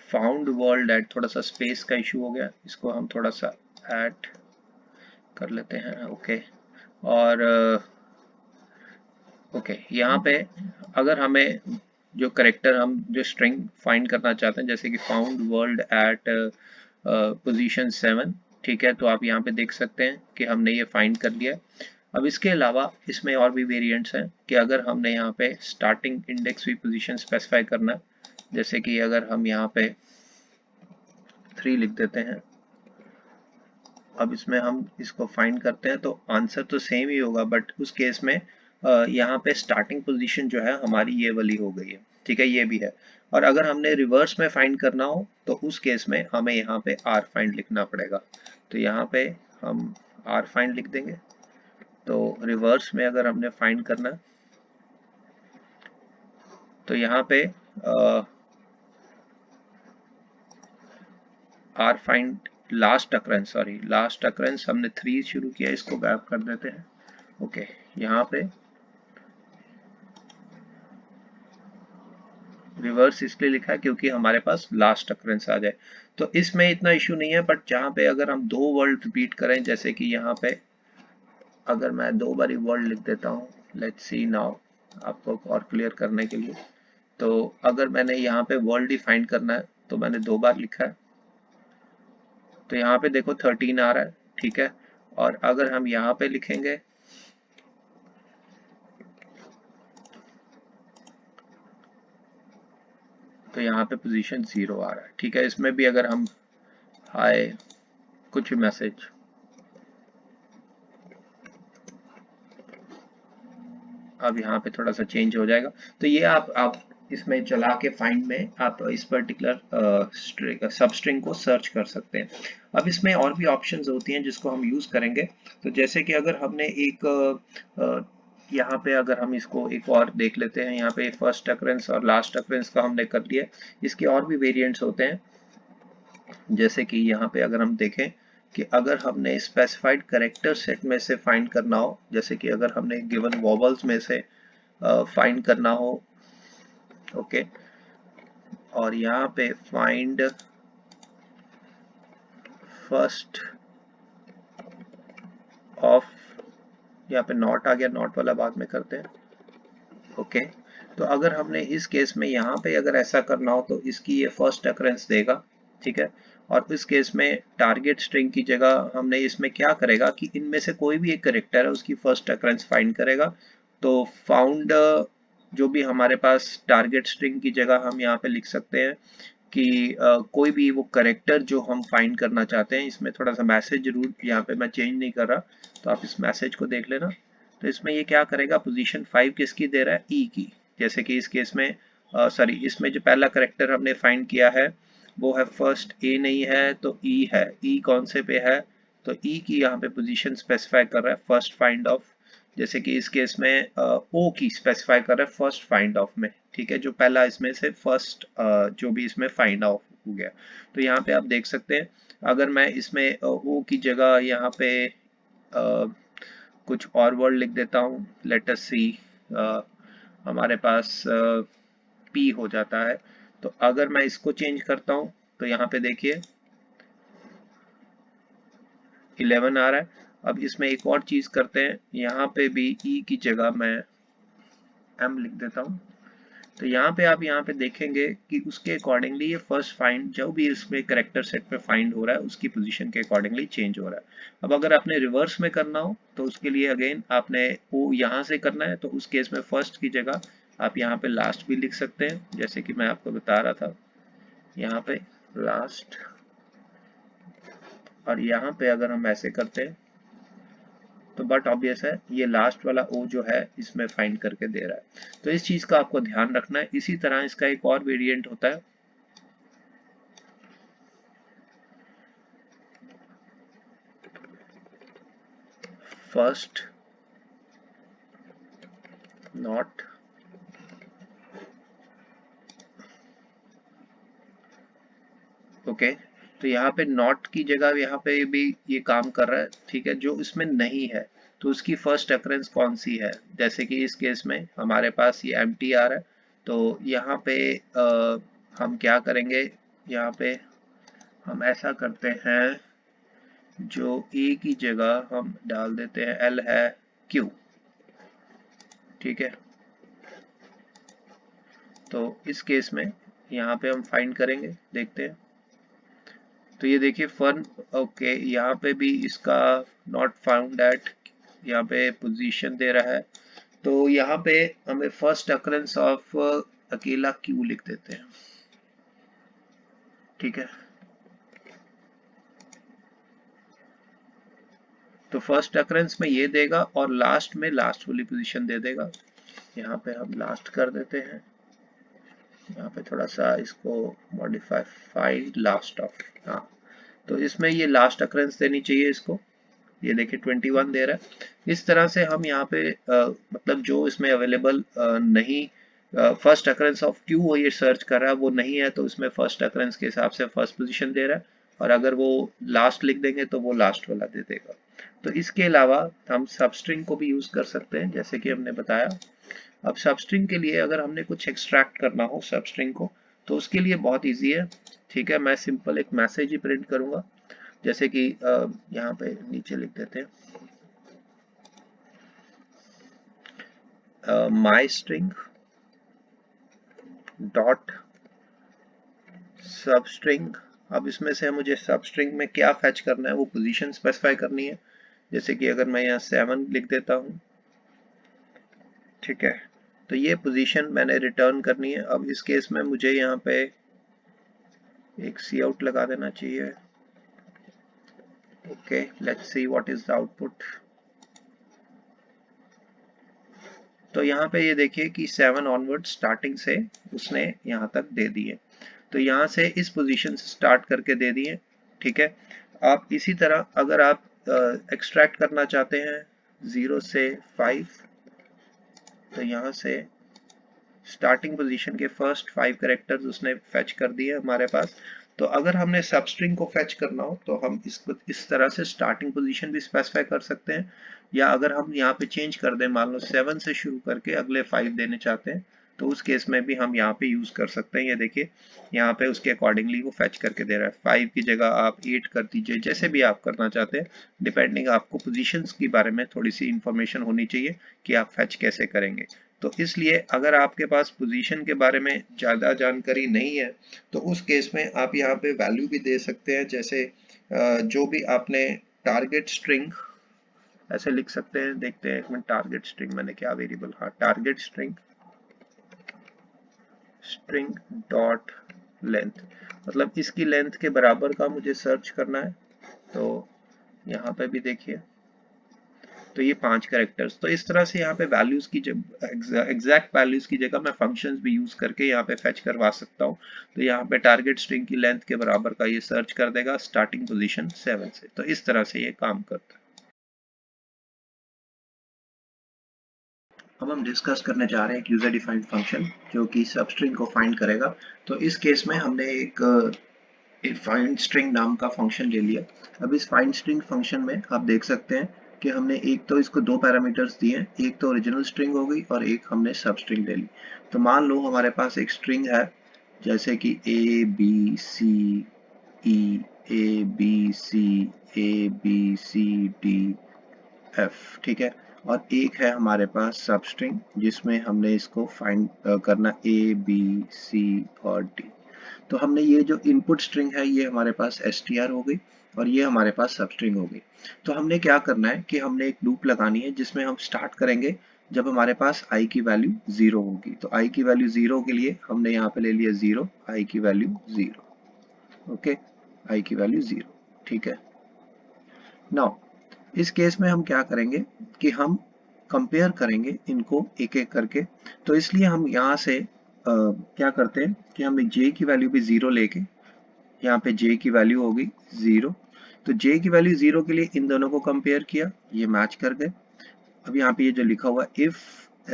फाउंड वर्ल्ड एट, थोड़ा सा स्पेस का इशू हो गया, इसको हम थोड़ा सा ऐड कर लेते हैं, ओके। और ओके यहाँ पे अगर हमें जो करेक्टर, हम जो स्ट्रिंग फाइंड करना चाहते हैं, जैसे कि फाउंड वर्ल्ड एट पोजीशन 7, ठीक है, तो आप यहाँ पे देख सकते हैं कि हमने ये फाइंड कर लिया। अब इसके अलावा इसमें और भी वेरिएंट्स हैं कि अगर हमने यहाँ पे स्टार्टिंग इंडेक्स भी पोजीशन स्पेसिफाई करना है, जैसे कि अगर हम यहाँ पे 3 लिख देते हैं, अब इसमें हम इसको फाइंड करते हैं तो आंसर तो सेम ही होगा, बट उस केस में यहाँ पे स्टार्टिंग पोजीशन जो है हमारी ये वाली हो गई है, ठीक है, ये भी है। और अगर हमने रिवर्स में फाइंड करना हो तो उस केस में हमें यहाँ पे आर फाइंड लिखना पड़ेगा, तो यहाँ पे हम आर फाइंड लिख देंगे। तो रिवर्स में अगर हमने फाइंड करना तो यहाँ पे r find last occurrence, sorry last occurrence हमने 3 शुरू किया, इसको गायब कर देते हैं, ओके। यहाँ पे रिवर्स इसलिए लिखा है क्योंकि हमारे पास लास्ट अकरेंस आ जाए, तो इसमें इतना इशू नहीं है। बट जहाँ पे अगर हम 2 वर्ड रिपीट करें, जैसे कि यहाँ पे अगर मैं 2 बारी वर्ड लिख देता हूँ, लेट्स सी नाउ, आपको और क्लियर करने के लिए, तो अगर मैंने यहाँ पे वर्ड डिफाइन करना है तो मैंने 2 बार लिखा है, तो यहाँ पे देखो 13 आ रहा है, ठीक है। और अगर हम यहाँ पे लिखेंगे तो यहाँ पे पोजीशन 0 आ रहा है, ठीक है। इसमें भी अगर हम हाय कुछ भी मैसेज, अब यहाँ पे थोड़ा सा चेंज हो जाएगा, तो ये आप इसमें चला के फाइंड में आप इस पर्टिकुलर सब स्ट्रिंग को सर्च कर सकते हैं। अब इसमें और भी ऑप्शंस होती हैं जिसको हम यूज करेंगे, तो जैसे कि अगर हमने एक यहाँ पे अगर हम इसको एक और देख लेते हैं, यहाँ पे फर्स्ट अकरेंस और लास्ट अकरेंस का हमने कर लिया, इसके और भी वेरिएंट्स होते हैं, जैसे कि यहाँ पे अगर हम देखें कि अगर हमने स्पेसिफाइड करेक्टर सेट में से फाइंड करना हो, जैसे कि अगर हमने गिवन वॉवल्स में से फाइंड करना हो, ओके, और यहाँ पे फाइंड फर्स्ट ऑफ, यहाँ पे नॉट आ गया, नॉट वाला बाद में करते हैं, ओके। तो अगर हमने इस केस में यहाँ पे अगर ऐसा करना हो तो इसकी ये फर्स्ट अकरेंस देगा, ठीक है। और इस केस में टारगेट स्ट्रिंग की जगह हमने इसमें क्या करेगा कि इनमें से कोई भी एक करेक्टर है उसकी फर्स्ट अकरेंस फाइंड करेगा, तो फाउंड जो भी हमारे पास टारगेट स्ट्रिंग की जगह हम यहाँ पे लिख सकते हैं कि कोई भी वो करेक्टर जो हम फाइंड करना चाहते हैं, इसमें थोड़ा सा मैसेज जरूर यहाँ पे मैं चेंज नहीं कर रहा, तो आप इस मैसेज को देख लेना। तो इसमें ये क्या करेगा, पोजीशन 5 किसकी दे रहा है, ई की, जैसे कि इस केस में सॉरी इसमें जो पहला करेक्टर हमने फाइंड किया है वो है फर्स्ट, ए नहीं है तो ई है, ई कौन से पे है, तो ई की यहाँ पे पोजीशन स्पेसिफाई कर रहा है फर्स्ट फाइंड ऑफ, जैसे कि इस केस में ओ की स्पेसिफाई कर रहा है फर्स्ट फाइंड ऑफ में, ठीक है, जो पहला इसमें से फर्स्ट जो भी इसमें फाइंड ऑफ हो गया। तो यहाँ पे आप देख सकते हैं, अगर मैं इसमें ओ की जगह यहाँ पे कुछ और वर्ड लिख देता हूँ, लेट अस सी, हमारे पास पी हो जाता है, तो अगर मैं इसको चेंज करता हूँ तो यहाँ पे देखिए 11 आ रहा है। अब इसमें एक और चीज करते हैं, यहाँ पे भी ई की जगह मैं एम लिख देता हूँ, तो यहाँ पे आप यहाँ पे देखेंगे कि उसके अकॉर्डिंगली ये फर्स्ट फाइंड जो भी इसमें करेक्टर सेट में फाइंड हो रहा है उसकी पोजीशन के अकॉर्डिंगली चेंज हो रहा है। अब अगर आपने रिवर्स में करना हो तो उसके लिए अगेन आपने वो यहाँ से करना है, तो उस केस में फर्स्ट की जगह आप यहाँ पे लास्ट भी लिख सकते हैं, जैसे कि मैं आपको बता रहा था यहाँ पे लास्ट, और यहाँ पे अगर हम ऐसे करते हैं तो बट ऑब्वियस है ये लास्ट वाला ओ जो है इसमें फाइंड करके दे रहा है। तो इस चीज का आपको ध्यान रखना है। इसी तरह इसका एक और वेरिएंट होता है, फर्स्ट नॉट। ओके, तो यहाँ पे नॉट की जगह यहाँ पे भी ये काम कर रहा है, ठीक है। जो इसमें नहीं है तो उसकी फर्स्ट अकरेंस कौन सी है, जैसे कि इस केस में हमारे पास ये एम्प्टी आ रहा है। तो यहाँ पे हम क्या करेंगे, यहाँ पे हम ऐसा करते हैं, जो ए की जगह हम डाल देते हैं एल है क्यू, ठीक है। तो इस केस में यहाँ पे हम फाइंड करेंगे, देखते हैं। तो ये देखिए फर्न, ओके, यहाँ पे भी इसका नॉट फाउंड एट, यहाँ पे पोजीशन दे रहा है। तो यहाँ पे हमें फर्स्ट अकरेंस ऑफ अकेला क्यू लिख देते हैं, ठीक है। तो फर्स्ट अकरेंस में ये देगा और लास्ट में लास्ट वाली पोजीशन दे देगा। यहाँ पे हम लास्ट कर देते हैं, यहाँ पे थोड़ा सा इसको मॉडिफाई, फाइंड लास्ट ऑफ, हाँ। तो इसमें ये लास्ट अकरेंस देनी चाहिए इसको, ये देखिए 21 दे रहा है। इस तरह से हम यहाँ पे मतलब जो इसमें अवेलेबल नहीं, फर्स्ट अकरेंस ऑफ क्यू वो ये सर्च कर रहा है वो नहीं है, तो इसमें फर्स्ट अकरेंस के हिसाब से फर्स्ट पोजीशन दे रहा है। और अगर वो लास्ट लिख देंगे तो वो लास्ट वाला दे देगा। तो इसके अलावा हम सबस्ट्रिंग को भी यूज कर सकते हैं, जैसे कि हमने बताया। अब सबस्ट्रिंग के लिए अगर हमने कुछ एक्सट्रैक्ट करना हो सबस्ट्रिंग को, तो उसके लिए बहुत ईजी है, ठीक है। मैं सिंपल एक मैसेज ही प्रिंट करूंगा, जैसे कि यहाँ पे नीचे लिख देते हैं माई स्ट्रिंग डॉट सब स्ट्रिंग। अब इसमें से मुझे सब स्ट्रिंग में क्या फैच करना है वो पोजीशन स्पेसिफाई करनी है। जैसे कि अगर मैं यहाँ 7 लिख देता हूँ, ठीक है, तो ये पोजीशन मैंने रिटर्न करनी है। अब इस केस में मुझे यहाँ पे एक सी आउट लगा देना चाहिए। Okay, let's see what is the output. तो यहाँ पे ये देखिए कि 7 ऑनवर्ड स्टार्टिंग से उसने यहाँ तक दे दिए। तो यहाँ से इस पोजीशन से स्टार्ट करके दे दिए, ठीक है। आप इसी तरह अगर आप एक्सट्रैक्ट करना चाहते हैं 0 से 5, तो यहाँ से स्टार्टिंग पोजीशन के फर्स्ट 5 कैरेक्टर्स उसने फेच कर दिए हमारे पास। तो अगर हमने सबस्ट्रिंग को फेच करना हो तो हम इसको इस तरह से स्टार्टिंग पोजीशन भी स्पेसिफाई कर सकते हैं, या अगर हम यहाँ पे चेंज कर दें, मान लो 7 से शुरू करके अगले 5 देने चाहते हैं, तो उस केस में भी हम यहाँ पे यूज कर सकते हैं। ये देखिए यहाँ पे उसके अकॉर्डिंगली वो फेच करके दे रहा है। 5 की जगह आप 8 कर दीजिए, जैसे भी आप करना चाहते हैं, डिपेंडिंग, आपको पोजीशंस के बारे में थोड़ी सी इंफॉर्मेशन होनी चाहिए कि आप फेच कैसे करेंगे। तो इसलिए अगर आपके पास पोजीशन के बारे में ज़्यादा जानकारी नहीं है, तो उस केस में आप यहाँ पे वैल्यू भी दे सकते हैं, जैसे जो भी आपने टारगेट स्ट्रिंग ऐसे लिख सकते हैं। देखते हैं एक मिनट, टारगेट स्ट्रिंग मैंने क्या वेरिएबल, हाँ, target string string dot length, मतलब इसकी लेंथ के बराबर का मुझे सर्च करना है। तो यहाँ पे भी देखिए, तो ये 5 कैरेक्टर्स। तो इस तरह से यहाँ पे वैल्यूज की जब एग्जैक्ट वैल्यूज की जगह मैं फंक्शंस भी यूज करके यहाँ पे फेच करवा सकता हूँ। तो यहाँ पे टारगेट स्ट्रिंग की लेंथ के बराबर का ये सर्च कर देगा स्टार्टिंग पोजीशन 7 से। तो इस तरह से ये काम करता है। अब हम डिस्कस करने जा रहे हैं एक यूजर डिफाइंड फंक्शन जो कि सबस्ट्रिंग को फाइंड करेगा। तो इस केस में हमने एक फाइंड स्ट्रिंग नाम का फंक्शन ले लिया। अब इस फाइंड स्ट्रिंग फंक्शन में आप देख सकते हैं कि हमने एक तो इसको 2 पैरामीटर्स दिए हैं, एक तो ओरिजिनल स्ट्रिंग हो गई और एक हमने सब स्ट्रिंग ले ली। तो मान लो हमारे पास एक स्ट्रिंग है, जैसे कि A B C E, A B C, A B C D F, ठीक है। और एक है हमारे पास सब स्ट्रिंग जिसमें हमने इसको फाइंड करना ए बी सी और डी। तो हमने ये जो इनपुट स्ट्रिंग है ये हमारे पास str हो गई और ये हमारे पास सब स्ट्रिंग हो गई। तो हमने क्या करना है कि हमने एक लूप लगानी है जिसमें हम स्टार्ट करेंगे जब हमारे पास i की वैल्यू 0 होगी। तो i की वैल्यू 0 के लिए हमने यहाँ पे ले लिया 0, i की वैल्यू 0, ओके, i की वैल्यू 0, ठीक है। नाउ इस केस में हम क्या करेंगे कि हम कंपेयर करेंगे इनको एक एक करके। तो इसलिए हम यहाँ से क्या करते हैं कि हम j की वैल्यू भी 0 लेके, यहाँ पे j की वैल्यू होगी 0, तो j की वैल्यू 0 के लिए इन दोनों को कंपेयर किया, ये मैच कर गए। अब यहाँ पे ये जो लिखा हुआ इफ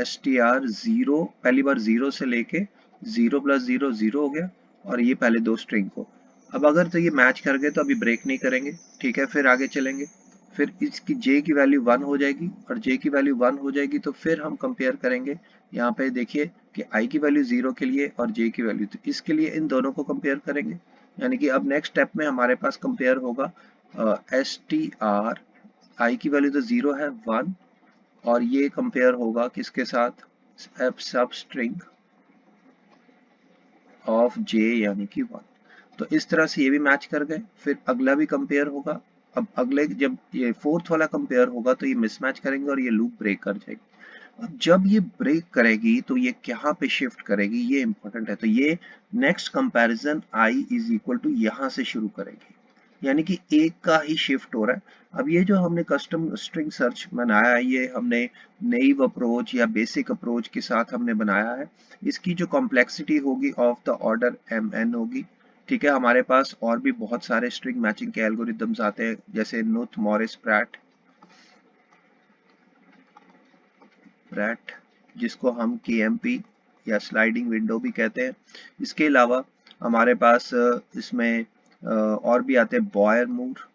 str 0, पहली बार 0 से लेके 0 + 0 0 हो गया, और ये पहले दो स्ट्रिंग को। अब अगर तो ये मैच कर गए तो अभी ब्रेक नहीं करेंगे, ठीक है, फिर आगे चलेंगे। फिर इसकी j की वैल्यू 1 हो जाएगी, और j की वैल्यू 1 हो जाएगी तो फिर हम कंपेयर करेंगे। यहाँ पे देखिए कि i की वैल्यू 0 के लिए और j की वैल्यू, तो इसके लिए इन दोनों को कंपेयर करेंगे। यानी कि अब नेक्स्ट स्टेप में हमारे पास कंपेयर होगा str, i की वैल्यू तो 0 है 1, और ये कंपेयर होगा किसके साथ, सब स्ट्रिंग ऑफ j यानी कि 1। तो इस तरह से ये भी मैच कर गए। फिर अगला भी कंपेयर होगा। अब अगले जब ये फोर्थ वाला कंपेयर होगा तो ये मिसमैच करेंगे और ये लूप ब्रेक कर जाएगी। अब जब ये ब्रेक करेगी तो ये कहाँ पे शिफ्ट करेगी, ये इंपॉर्टेंट है। तो ये नेक्स्ट कंपैरिजन i = यहाँ से शुरू करेगी, यानी कि एक का ही शिफ्ट हो रहा है। अब ये जो हमने कस्टम स्ट्रिंग सर्च बनाया है, ये हमने नेइव अप्रोच या बेसिक अप्रोच के साथ हमने बनाया है। इसकी जो कॉम्प्लेक्सिटी होगी ऑफ द ऑर्डर mn होगी, ठीक है। हमारे पास और भी बहुत सारे स्ट्रिंग मैचिंग के एल्गोरिदम्स आते हैं, जैसे नुथ मॉरिस प्रैट, जिसको हम KMP या स्लाइडिंग विंडो भी कहते हैं। इसके अलावा हमारे पास इसमें और भी आते हैं, बॉयर मूर।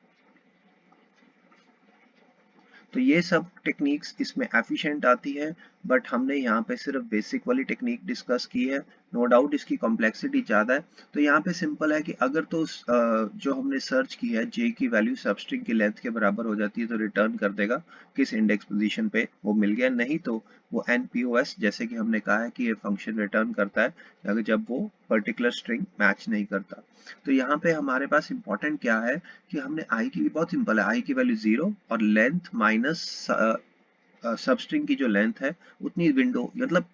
तो ये सब टेक्निक्स इसमें एफिशिएंट आती है, बट हमने यहाँ पे सिर्फ बेसिक वाली टेक्निक डिस्कस की है। नो डाउट इसकी कॉम्प्लेक्सिटी ज़्यादा है। तो यहाँ पे सिंपल है कि अगर तो जो हमने सर्च की है j की वैल्यू सबस्ट्रिंग की लेंथ के बराबर हो जाती है तो रिटर्न कर देगा किस इंडेक्स पोजीशन पे वो मिल गया, नहीं तो वो NPOS, जैसे कि हमने कहा है कि ये फंक्शन रिटर्न करता है अगर जब वो पर्टिकुलर स्ट्रिंग मैच नहीं करता। तो यहाँ पे हमारे पास इंपॉर्टेंट क्या है कि हमने i की, बहुत सिंपल है, i की वैल्यू 0 और लेंथ माइनस सबस्ट्रिंग की जो लेंथ है उतनी विंडो, मतलब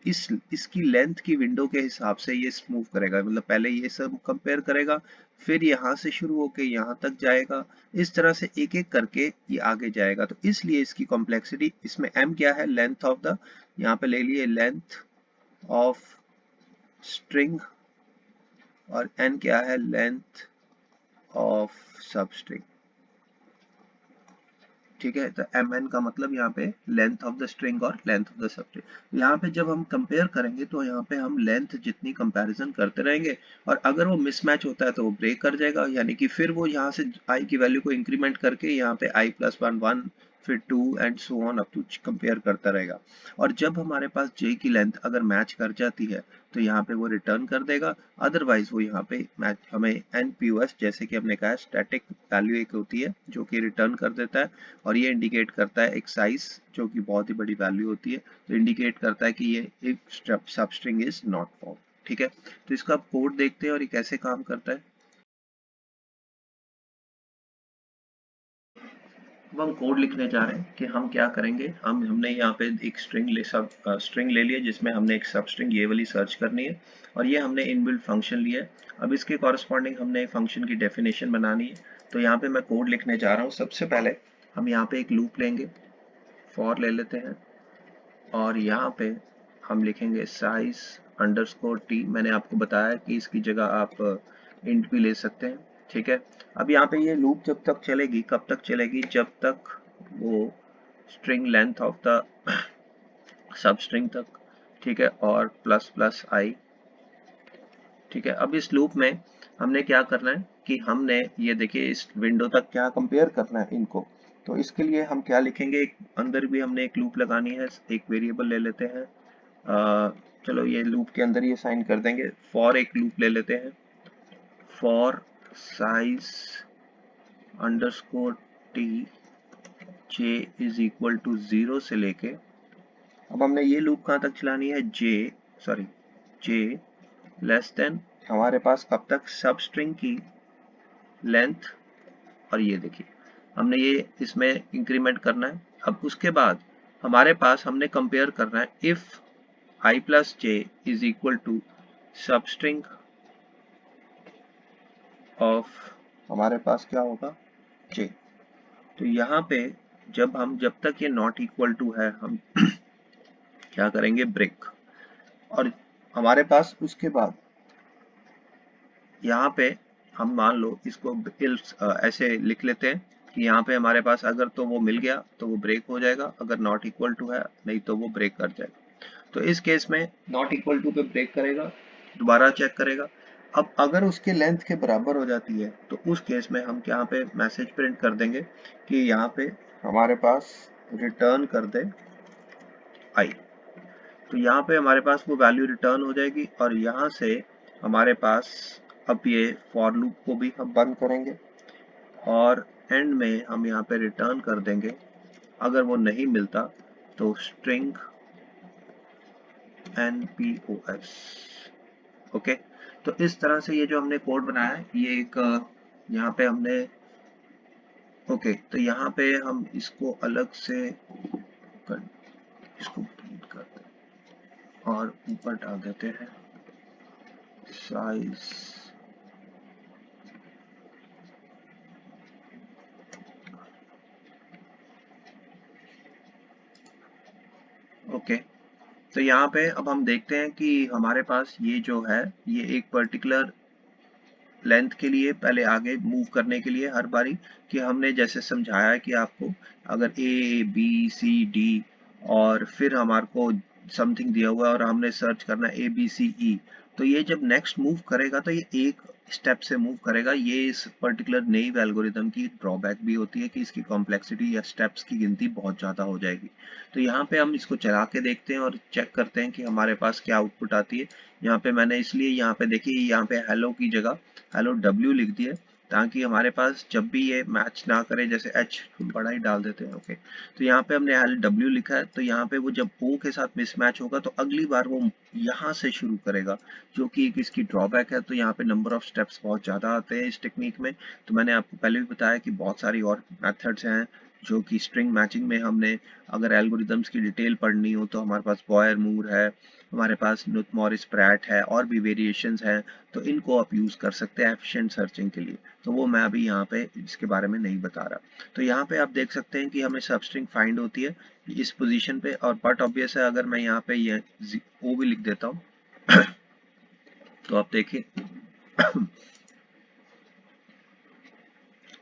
इसकी लेंथ की विंडो के हिसाब से ये मूव करेगा। मतलब पहले ये सब कंपेयर करेगा, फिर यहाँ से शुरू होके यहाँ तक जाएगा, इस तरह से एक एक करके ये आगे जाएगा। तो इसलिए इसकी कॉम्प्लेक्सिटी, इसमें m क्या है, लेंथ ऑफ द, यहाँ पे ले लिए लेंथ ऑफ स्ट्रिंग, और n क्या है, लेंथ ऑफ सबस्ट्रिंग, ठीक है। तो mn का मतलब यहाँ पे लेंथ ऑफ द स्ट्रिंग और लेंथ ऑफ द सबस्ट्रिंग। यहाँ पे जब हम कंपेयर करेंगे तो यहाँ पे हम लेंथ जितनी कंपैरिजन करते रहेंगे, और अगर वो मिसमैच होता है तो वो ब्रेक कर जाएगा, यानी कि फिर वो यहाँ से i की वैल्यू को इंक्रीमेंट करके यहाँ पे i + 1 1, फिर 2 and so on up to compare करता रहेगा। और जब हमारे पास j की लेंथ अगर मैच कर जाती है तो यहाँ पे वो रिटर्न कर देगा, अदरवाइज वो यहाँ पे मैच हमें NPOS, जैसे कि हमने कहा स्टैटिक वैल्यू एक होती है जो कि रिटर्न कर देता है, और ये इंडिकेट करता है एक साइज जो कि बहुत ही बड़ी वैल्यू होती है, तो इंडिकेट करता है कि ये एक सबस्ट्रिंग इज नॉट फाउंड, ठीक है। तो इसका आप कोड देखते हैं और ये कैसे काम करता है। अब हम कोड लिखने जा रहे हैं कि हम क्या करेंगे। हमने यहाँ पे एक स्ट्रिंग ले लिया जिसमें हमने एक सब स्ट्रिंग ये वाली सर्च करनी है, और ये हमने इनबिल्ट फंक्शन लिया है। अब इसके कॉरस्पॉन्डिंग हमने फंक्शन की डेफिनेशन बनानी है। तो यहाँ पे मैं कोड लिखने जा रहा हूँ। सबसे पहले हम यहाँ पे एक लूप लेंगे, फॉर ले लेते हैं, और यहाँ पे हम लिखेंगे साइज अंडरस्कोर t। मैंने आपको बताया कि इसकी जगह आप इंट भी ले सकते हैं, ठीक है। अब यहाँ पे ये लूप जब तक चलेगी, कब तक चलेगी, जब तक वो string length of the sub string तक, ठीक है, और प्लस प्लस आई, ठीक है। अब इस लूप में हमने क्या करना है कि हमने ये देखिए इस विंडो तक क्या कंपेयर करना है इनको। तो इसके लिए हम क्या लिखेंगे, अंदर भी हमने एक लूप लगानी है, एक वेरिएबल ले लेते हैं। चलो ये लूप के अंदर ही असाइन कर देंगे। फॉर एक लूप ले लेते हैं, फॉर साइज अंडरस्कोर टी जे = 0 से लेके, अब हमने ये लूप कहाँ तक चलानी है, जे लेस देन हमारे पास कब तक, सब स्ट्रिंग की लेंथ, और ये देखिए हमने ये इसमें इंक्रीमेंट करना है। अब उसके बाद हमारे पास हमने कंपेयर करना है, if i + j = substring of, हमारे पास क्या होगा, j, तो यहाँ पे जब तक ये नॉट इक्वल टू है हम क्या करेंगे, ब्रेक। और हमारे पास उसके बाद यहाँ पे हम मान लो इसको ऐसे लिख लेते हैं कि यहाँ पे हमारे पास अगर तो वो मिल गया तो वो ब्रेक हो जाएगा, अगर नॉट इक्वल टू है नहीं तो वो ब्रेक कर जाएगा। तो इस केस में नॉट इक्वल टू पे ब्रेक करेगा, दोबारा चेक करेगा। अब अगर उसके लेंथ के बराबर हो जाती है तो उस केस में हम यहाँ पे मैसेज प्रिंट कर देंगे कि यहाँ पे हमारे पास रिटर्न कर दे आई। तो यहाँ पे हमारे पास वो वैल्यू रिटर्न हो जाएगी और यहाँ से हमारे पास अब ये फॉर लूप को भी हम बंद करेंगे और एंड में हम यहाँ पे रिटर्न कर देंगे। अगर वो नहीं मिलता तो स्ट्रिंग npos। ओके, तो इस तरह से ये जो हमने कोड बनाया है ये एक यहाँ पे हमने ओके, तो यहाँ पे हम इसको अलग से इसको प्रिंट करते हैं और ऊपर डाल देते हैं साइज। ओके, तो यहाँ पे अब हम देखते हैं कि हमारे पास ये जो है ये एक पर्टिकुलर लेंथ के लिए पहले आगे मूव करने के लिए हर बारी कि हमने जैसे समझाया है कि आपको अगर ए बी सी डी और फिर हमारे को समथिंग दिया हुआ है और हमने सर्च करना ए बी सी ई, तो ये जब नेक्स्ट मूव करेगा तो ये एक स्टेप से मूव करेगा। ये इस पर्टिकुलर नई एल्गोरिदम की ड्रॉबैक भी होती है कि इसकी कॉम्प्लेक्सिटी या स्टेप्स की गिनती बहुत ज़्यादा हो जाएगी। तो यहाँ पे हम इसको चला के देखते हैं और चेक करते हैं कि हमारे पास क्या आउटपुट आती है। यहाँ पे मैंने इसलिए यहाँ पे देखिए यहाँ पे हेलो की जगह हेलो डब्ल्यू लिख दिया ताकि हमारे पास जब भी ये मैच ना करे, जैसे एच बड़ा ही डाल देते हैं। ओके, तो यहाँ पे हमने एल डब्ल्यू लिखा है, तो यहाँ पे वो जब ओ के साथ मिसमैच होगा तो अगली बार वो यहाँ से शुरू करेगा, जो कि एक इसकी ड्रॉबैक है। तो यहाँ पे नंबर ऑफ स्टेप्स बहुत ज़्यादा आते हैं इस टेक्निक में। तो मैंने आपको पहले भी बताया कि बहुत सारी और मेथड्स हैं जो कि स्ट्रिंग मैचिंग में हमने अगर एल्गोरिदम्स की डिटेल पढ़नी हो तो हमारे पास बॉयर मूर है, हमारे पास नुथ मॉरिस प्रैट है और भी वेरिएशंस हैं। तो इनको आप यूज़ कर सकते हैं एफिशिएंट सर्चिंग के लिए। तो वो मैं अभी यहाँ पे इसके बारे में नहीं बता रहा। तो यहाँ पे आप देख सकते हैं कि हमें सबस्ट्रिंग फाइंड होती है इस पोजीशन पे, और बट ऑब्वियस है अगर मैं यहाँ पे ये ओ भी लिख देता हूँ तो आप देखिए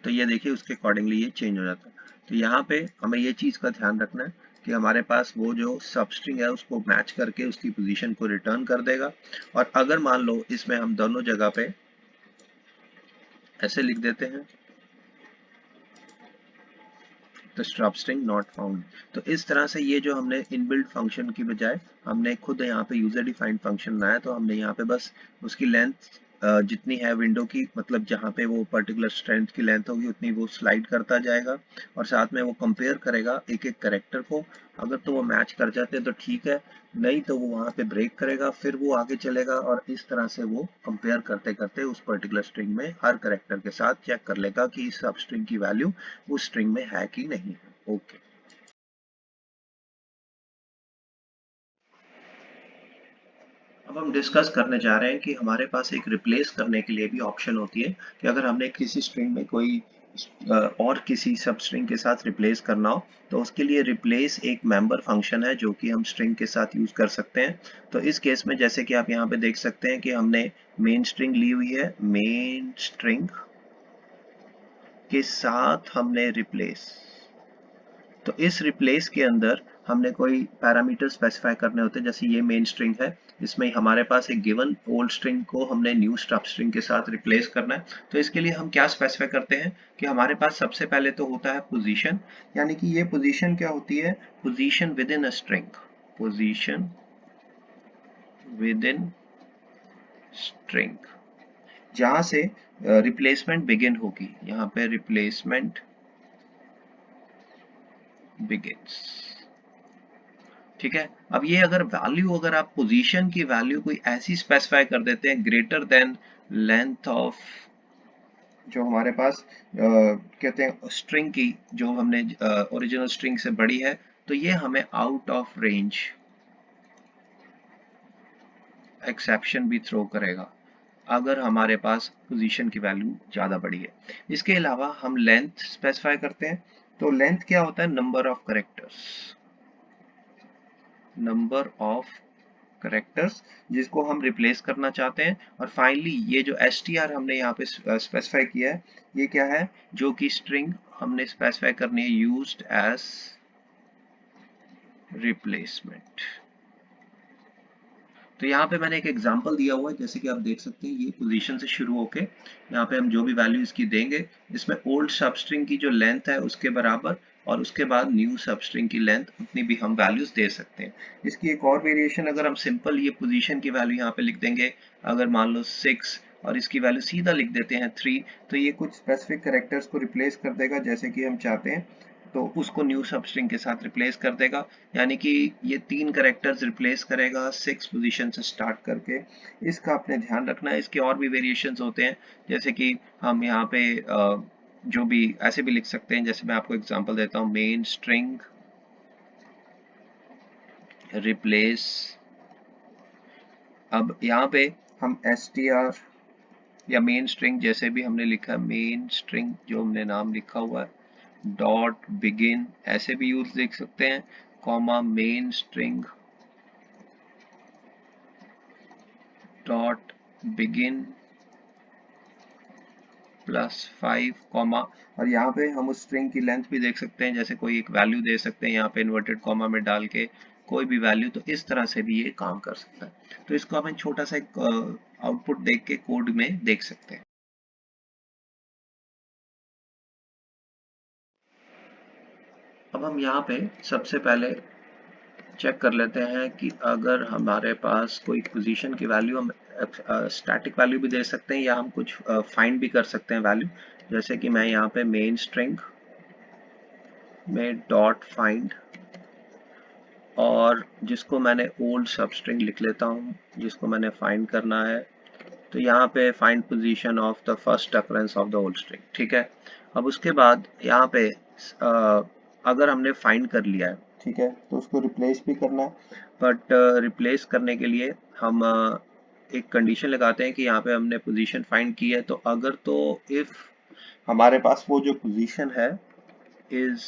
तो ये देखिए उसके अकॉर्डिंगली ये चेंज हो जाता है। तो यहाँ पे हमें ये चीज़ का ध्यान रखना है कि हमारे पास वो जो सबस्ट्रिंग है उसको मैच करके उसकी पोजीशन को रिटर्न कर देगा। और अगर मान लो इसमें हम दोनों जगह पे ऐसे लिख देते हैं तो सबस्ट्रिंग नॉट फाउंड, तो इस तरह से ये जो हमने इनबिल्ट फंक्शन की बजाय हमने खुद यहाँ पे यूजर डिफाइंड फंक्शन बनाया, तो हमने यहाँ पे बस उसकी लेंथ जितनी है विंडो की, मतलब जहाँ पे वो पर्टिकुलर स्ट्रेंथ की लेंथ होगी उतनी वो स्लाइड करता जाएगा और साथ में वो कंपेयर करेगा एक एक करेक्टर को। अगर तो वो मैच कर जाते हैं तो ठीक है, नहीं तो वो वहाँ पे ब्रेक करेगा, फिर वो आगे चलेगा और इस तरह से वो कंपेयर करते करते उस पर्टिकुलर स्ट्रिंग में हर करेक्टर के साथ चेक कर लेगा कि इस सब स्ट्रिंग की वैल्यू उस स्ट्रिंग में है कि नहीं है। ओके, अब हम डिस्कस करने जा रहे हैं कि हमारे पास एक रिप्लेस करने के लिए भी ऑप्शन होती है कि अगर हमने किसी स्ट्रिंग में कोई और किसी सब स्ट्रिंग के साथ रिप्लेस करना हो तो उसके लिए रिप्लेस एक मेंबर फंक्शन है जो कि हम स्ट्रिंग के साथ यूज कर सकते हैं। तो इस केस में जैसे कि आप यहाँ पे देख सकते हैं कि हमने मेन स्ट्रिंग ली हुई है, मेन स्ट्रिंग के साथ हमने रिप्लेस, तो इस रिप्लेस के अंदर हमने कोई पैरामीटर स्पेसिफाई करने होते हैं। जैसे ये मेन स्ट्रिंग है, इसमें हमारे पास एक गिवन ओल्ड स्ट्रिंग को हमने न्यू सब स्ट्रिंग के साथ रिप्लेस करना है। तो इसके लिए हम क्या स्पेसिफाई करते हैं कि हमारे पास सबसे पहले तो होता है पोजीशन, यानी कि ये पोजीशन क्या होती है, position with in a string, position with in string, जहां से रिप्लेसमेंट बिगिन होगी। यहाँ पे रिप्लेसमेंट बिगिन्स, ठीक है। अब ये अगर वैल्यू, अगर आप पोजीशन की वैल्यू कोई ऐसी स्पेसिफाई कर देते हैं ग्रेटर देन लेंथ ऑफ जो हमारे पास कहते हैं स्ट्रिंग की, जो हमने ओरिजिनल स्ट्रिंग से बड़ी है, तो ये हमें आउट ऑफ रेंज एक्सेप्शन भी थ्रो करेगा अगर हमारे पास पोजीशन की वैल्यू ज़्यादा बड़ी है। इसके अलावा हम लेंथ स्पेसिफाई करते हैं तो लेंथ क्या होता है? Number of characters, number of characters जिसको हम रिप्लेस करना चाहते हैं। और फाइनली ये जो str हमने यहाँ पे स्पेसिफाई किया है, ये क्या है? जो कि स्ट्रिंग हमने स्पेसिफाई करनी है, यूज्ड एज रिप्लेसमेंट। तो यहाँ पे मैंने एक एग्जांपल दिया हुआ है, जैसे कि आप देख सकते हैं ये पोजीशन से शुरू होके यहाँ पे हम जो भी वैल्यू इसकी देंगे, इसमें ओल्ड सबस्ट्रिंग की जो लेंथ है उसके बराबर, और उसके बाद न्यू सबस्ट्रिंग की लेंथ उतनी भी हम वैल्यूज दे सकते हैं। इसकी एक और वेरिएशन, अगर हम सिंपल ये पोजीशन की वैल्यू यहाँ पे लिख देंगे, अगर मान लो 6 और इसकी वैल्यू सीधा लिख देते हैं 3, तो ये कुछ स्पेसिफिक कैरेक्टर्स को रिप्लेस कर देगा जैसे कि हम चाहते हैं, तो उसको न्यू सबस्ट्रिंग के साथ रिप्लेस कर देगा। यानी कि ये 3 कैरेक्टर्स रिप्लेस करेगा 6 पोजीशन से स्टार्ट करके। इसका आपने ध्यान रखना है। इसके और भी वेरिएशंस होते हैं, जैसे कि हम यहाँ पे जो भी ऐसे भी लिख सकते हैं, जैसे मैं आपको एग्जांपल देता हूँ, मेन स्ट्रिंग रिप्लेस। अब यहाँ पे हम str या मेन स्ट्रिंग जैसे भी हमने लिखा है, मेन स्ट्रिंग जो हमने नाम लिखा हुआ है, डॉट बिगिन ऐसे भी यूज लिख सकते हैं, comma main string dot begin +5 comma. और यहाँ पे हम उस स्ट्रिंग की लेंथ भी देख सकते हैं, जैसे कोई एक वैल्यू दे सकते हैं यहाँ पे इन्वर्टेड कॉमा में डाल के कोई भी वैल्यू, तो इस तरह से भी ये काम कर सकता है। तो इसको हम छोटा सा एक आउटपुट देख के कोड में देख सकते हैं। अब हम यहाँ पे सबसे पहले चेक कर लेते हैं कि अगर हमारे पास कोई पोजीशन की वैल्यू, हम स्टैटिक वैल्यू भी दे सकते हैं या हम कुछ फाइंड भी कर सकते हैं वैल्यू, जैसे कि मैं यहाँ पे मेन स्ट्रिंग में डॉट फाइंड, और जिसको मैंने ओल्ड सबस्ट्रिंग लिख लेता हूँ जिसको मैंने फाइंड करना है। तो यहाँ पे find position of the first occurrence of the old string, ठीक है। अब उसके बाद यहाँ पे अगर हमने फाइंड कर लिया है, ठीक है, तो उसको रिप्लेस भी करना है। बट रिप्लेस करने के लिए हम एक कंडीशन लगाते हैं कि यहाँ पे हमने पोजीशन फाइंड की है, तो अगर तो इफ हमारे पास वो जो पोजीशन है is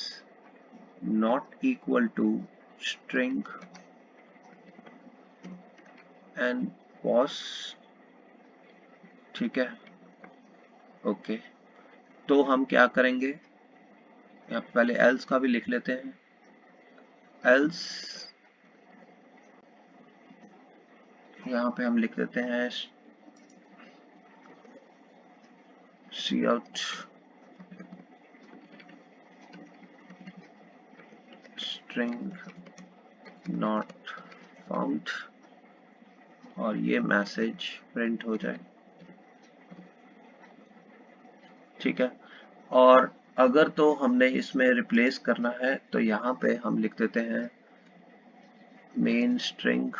not equal to string end was, ठीक है, ओके। तो हम क्या करेंगे, यहाँ पे पहले else का भी लिख लेते हैं। else यहाँ पे हम लिख देते हैं cout string not found, और ये मैसेज प्रिंट हो जाए, ठीक है। और अगर तो हमने इसमें रिप्लेस करना है, तो यहाँ पे हम लिख देते हैं main string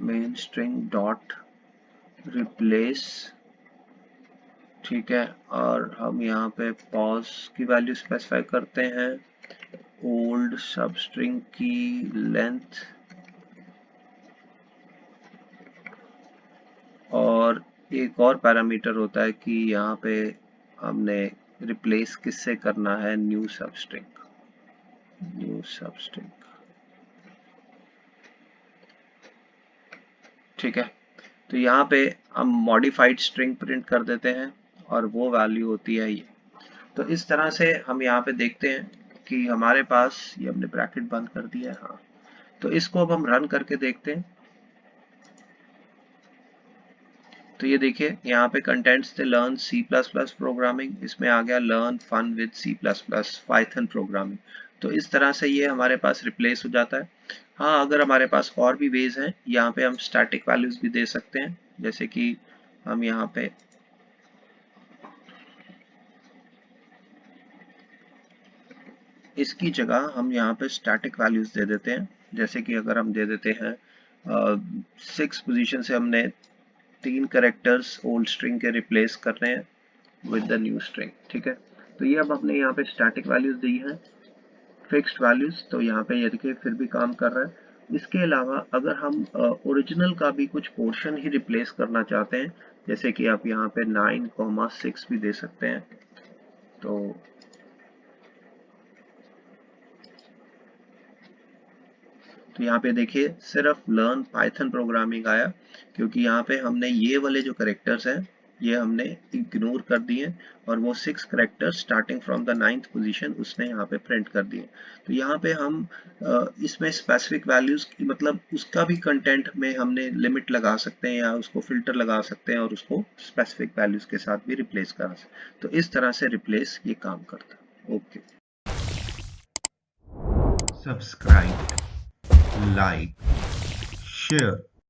main string dot replace, ठीक है। और हम यहाँ पे पॉज की वैल्यू स्पेसिफाई करते हैं, ओल्ड सबस्ट्रिंग की लेंथ, और एक और पैरामीटर होता है कि यहाँ पे हमने रिप्लेस किससे करना है, न्यू सबस्ट्रिंग, न्यू सबस्ट्रिंग, ठीक है। तो यहाँ पे हम मॉडिफाइड स्ट्रिंग प्रिंट कर देते हैं और वो वैल्यू होती है ये। तो इस तरह से हम यहाँ पे देखते हैं कि हमारे पास, ये हमने ब्रैकेट बंद कर दिया है, हाँ। तो इसको अब हम रन करके देखते हैं। तो ये देखिए यहाँ पे कंटेंट्स थे लर्न C++ प्रोग्रामिंग, इसमें आ गया learn fun with C++ Python programming. तो इस तरह से ये हमारे पास रिप्लेस हो जाता है। हाँ, अगर हमारे पास और भी वेज हैं, यहाँ पे हम स्टैटिक वैल्यूज भी दे सकते हैं, जैसे कि हम यहाँ पे इसकी जगह हम यहाँ पे स्टैटिक वैल्यूज दे देते हैं, जैसे कि अगर हम दे देते हैं 6 पोजीशन से हमने 3 कैरेक्टर्स ओल्ड स्ट्रिंग के रिप्लेस करने हैं विद द न्यू स्ट्रिंग, ठीक है। तो ये अब हमने यहाँ पे स्टैटिक वैल्यूज दी हैं। फिक्स्ड वैल्यूज, तो यहाँ पे ये देखिए फिर भी काम कर रहा है। इसके अलावा अगर हम ओरिजिनल का भी कुछ पोर्शन ही रिप्लेस करना चाहते हैं, जैसे कि आप यहाँ पे 9,6 भी दे सकते हैं, तो यहाँ पे देखिए सिर्फ लर्न पाइथन प्रोग्रामिंग आया, क्योंकि यहाँ पे हमने ये वाले जो करेक्टर्स हैं ये हमने इग्नोर कर दिए, और वो 6 characters starting from the 9th position उसने यहाँ पे प्रिंट कर दिए। तो यहाँ पे हम इसमें स्पेसिफिक वैल्यूज की मतलब उसका भी कंटेंट में हमने लिमिट लगा सकते हैं या उसको फिल्टर लगा सकते हैं और उसको स्पेसिफिक वैल्यूज के साथ भी रिप्लेस करा सकते हैं। तो इस तरह से रिप्लेस ये काम करता है। Okay, subscribe, like, share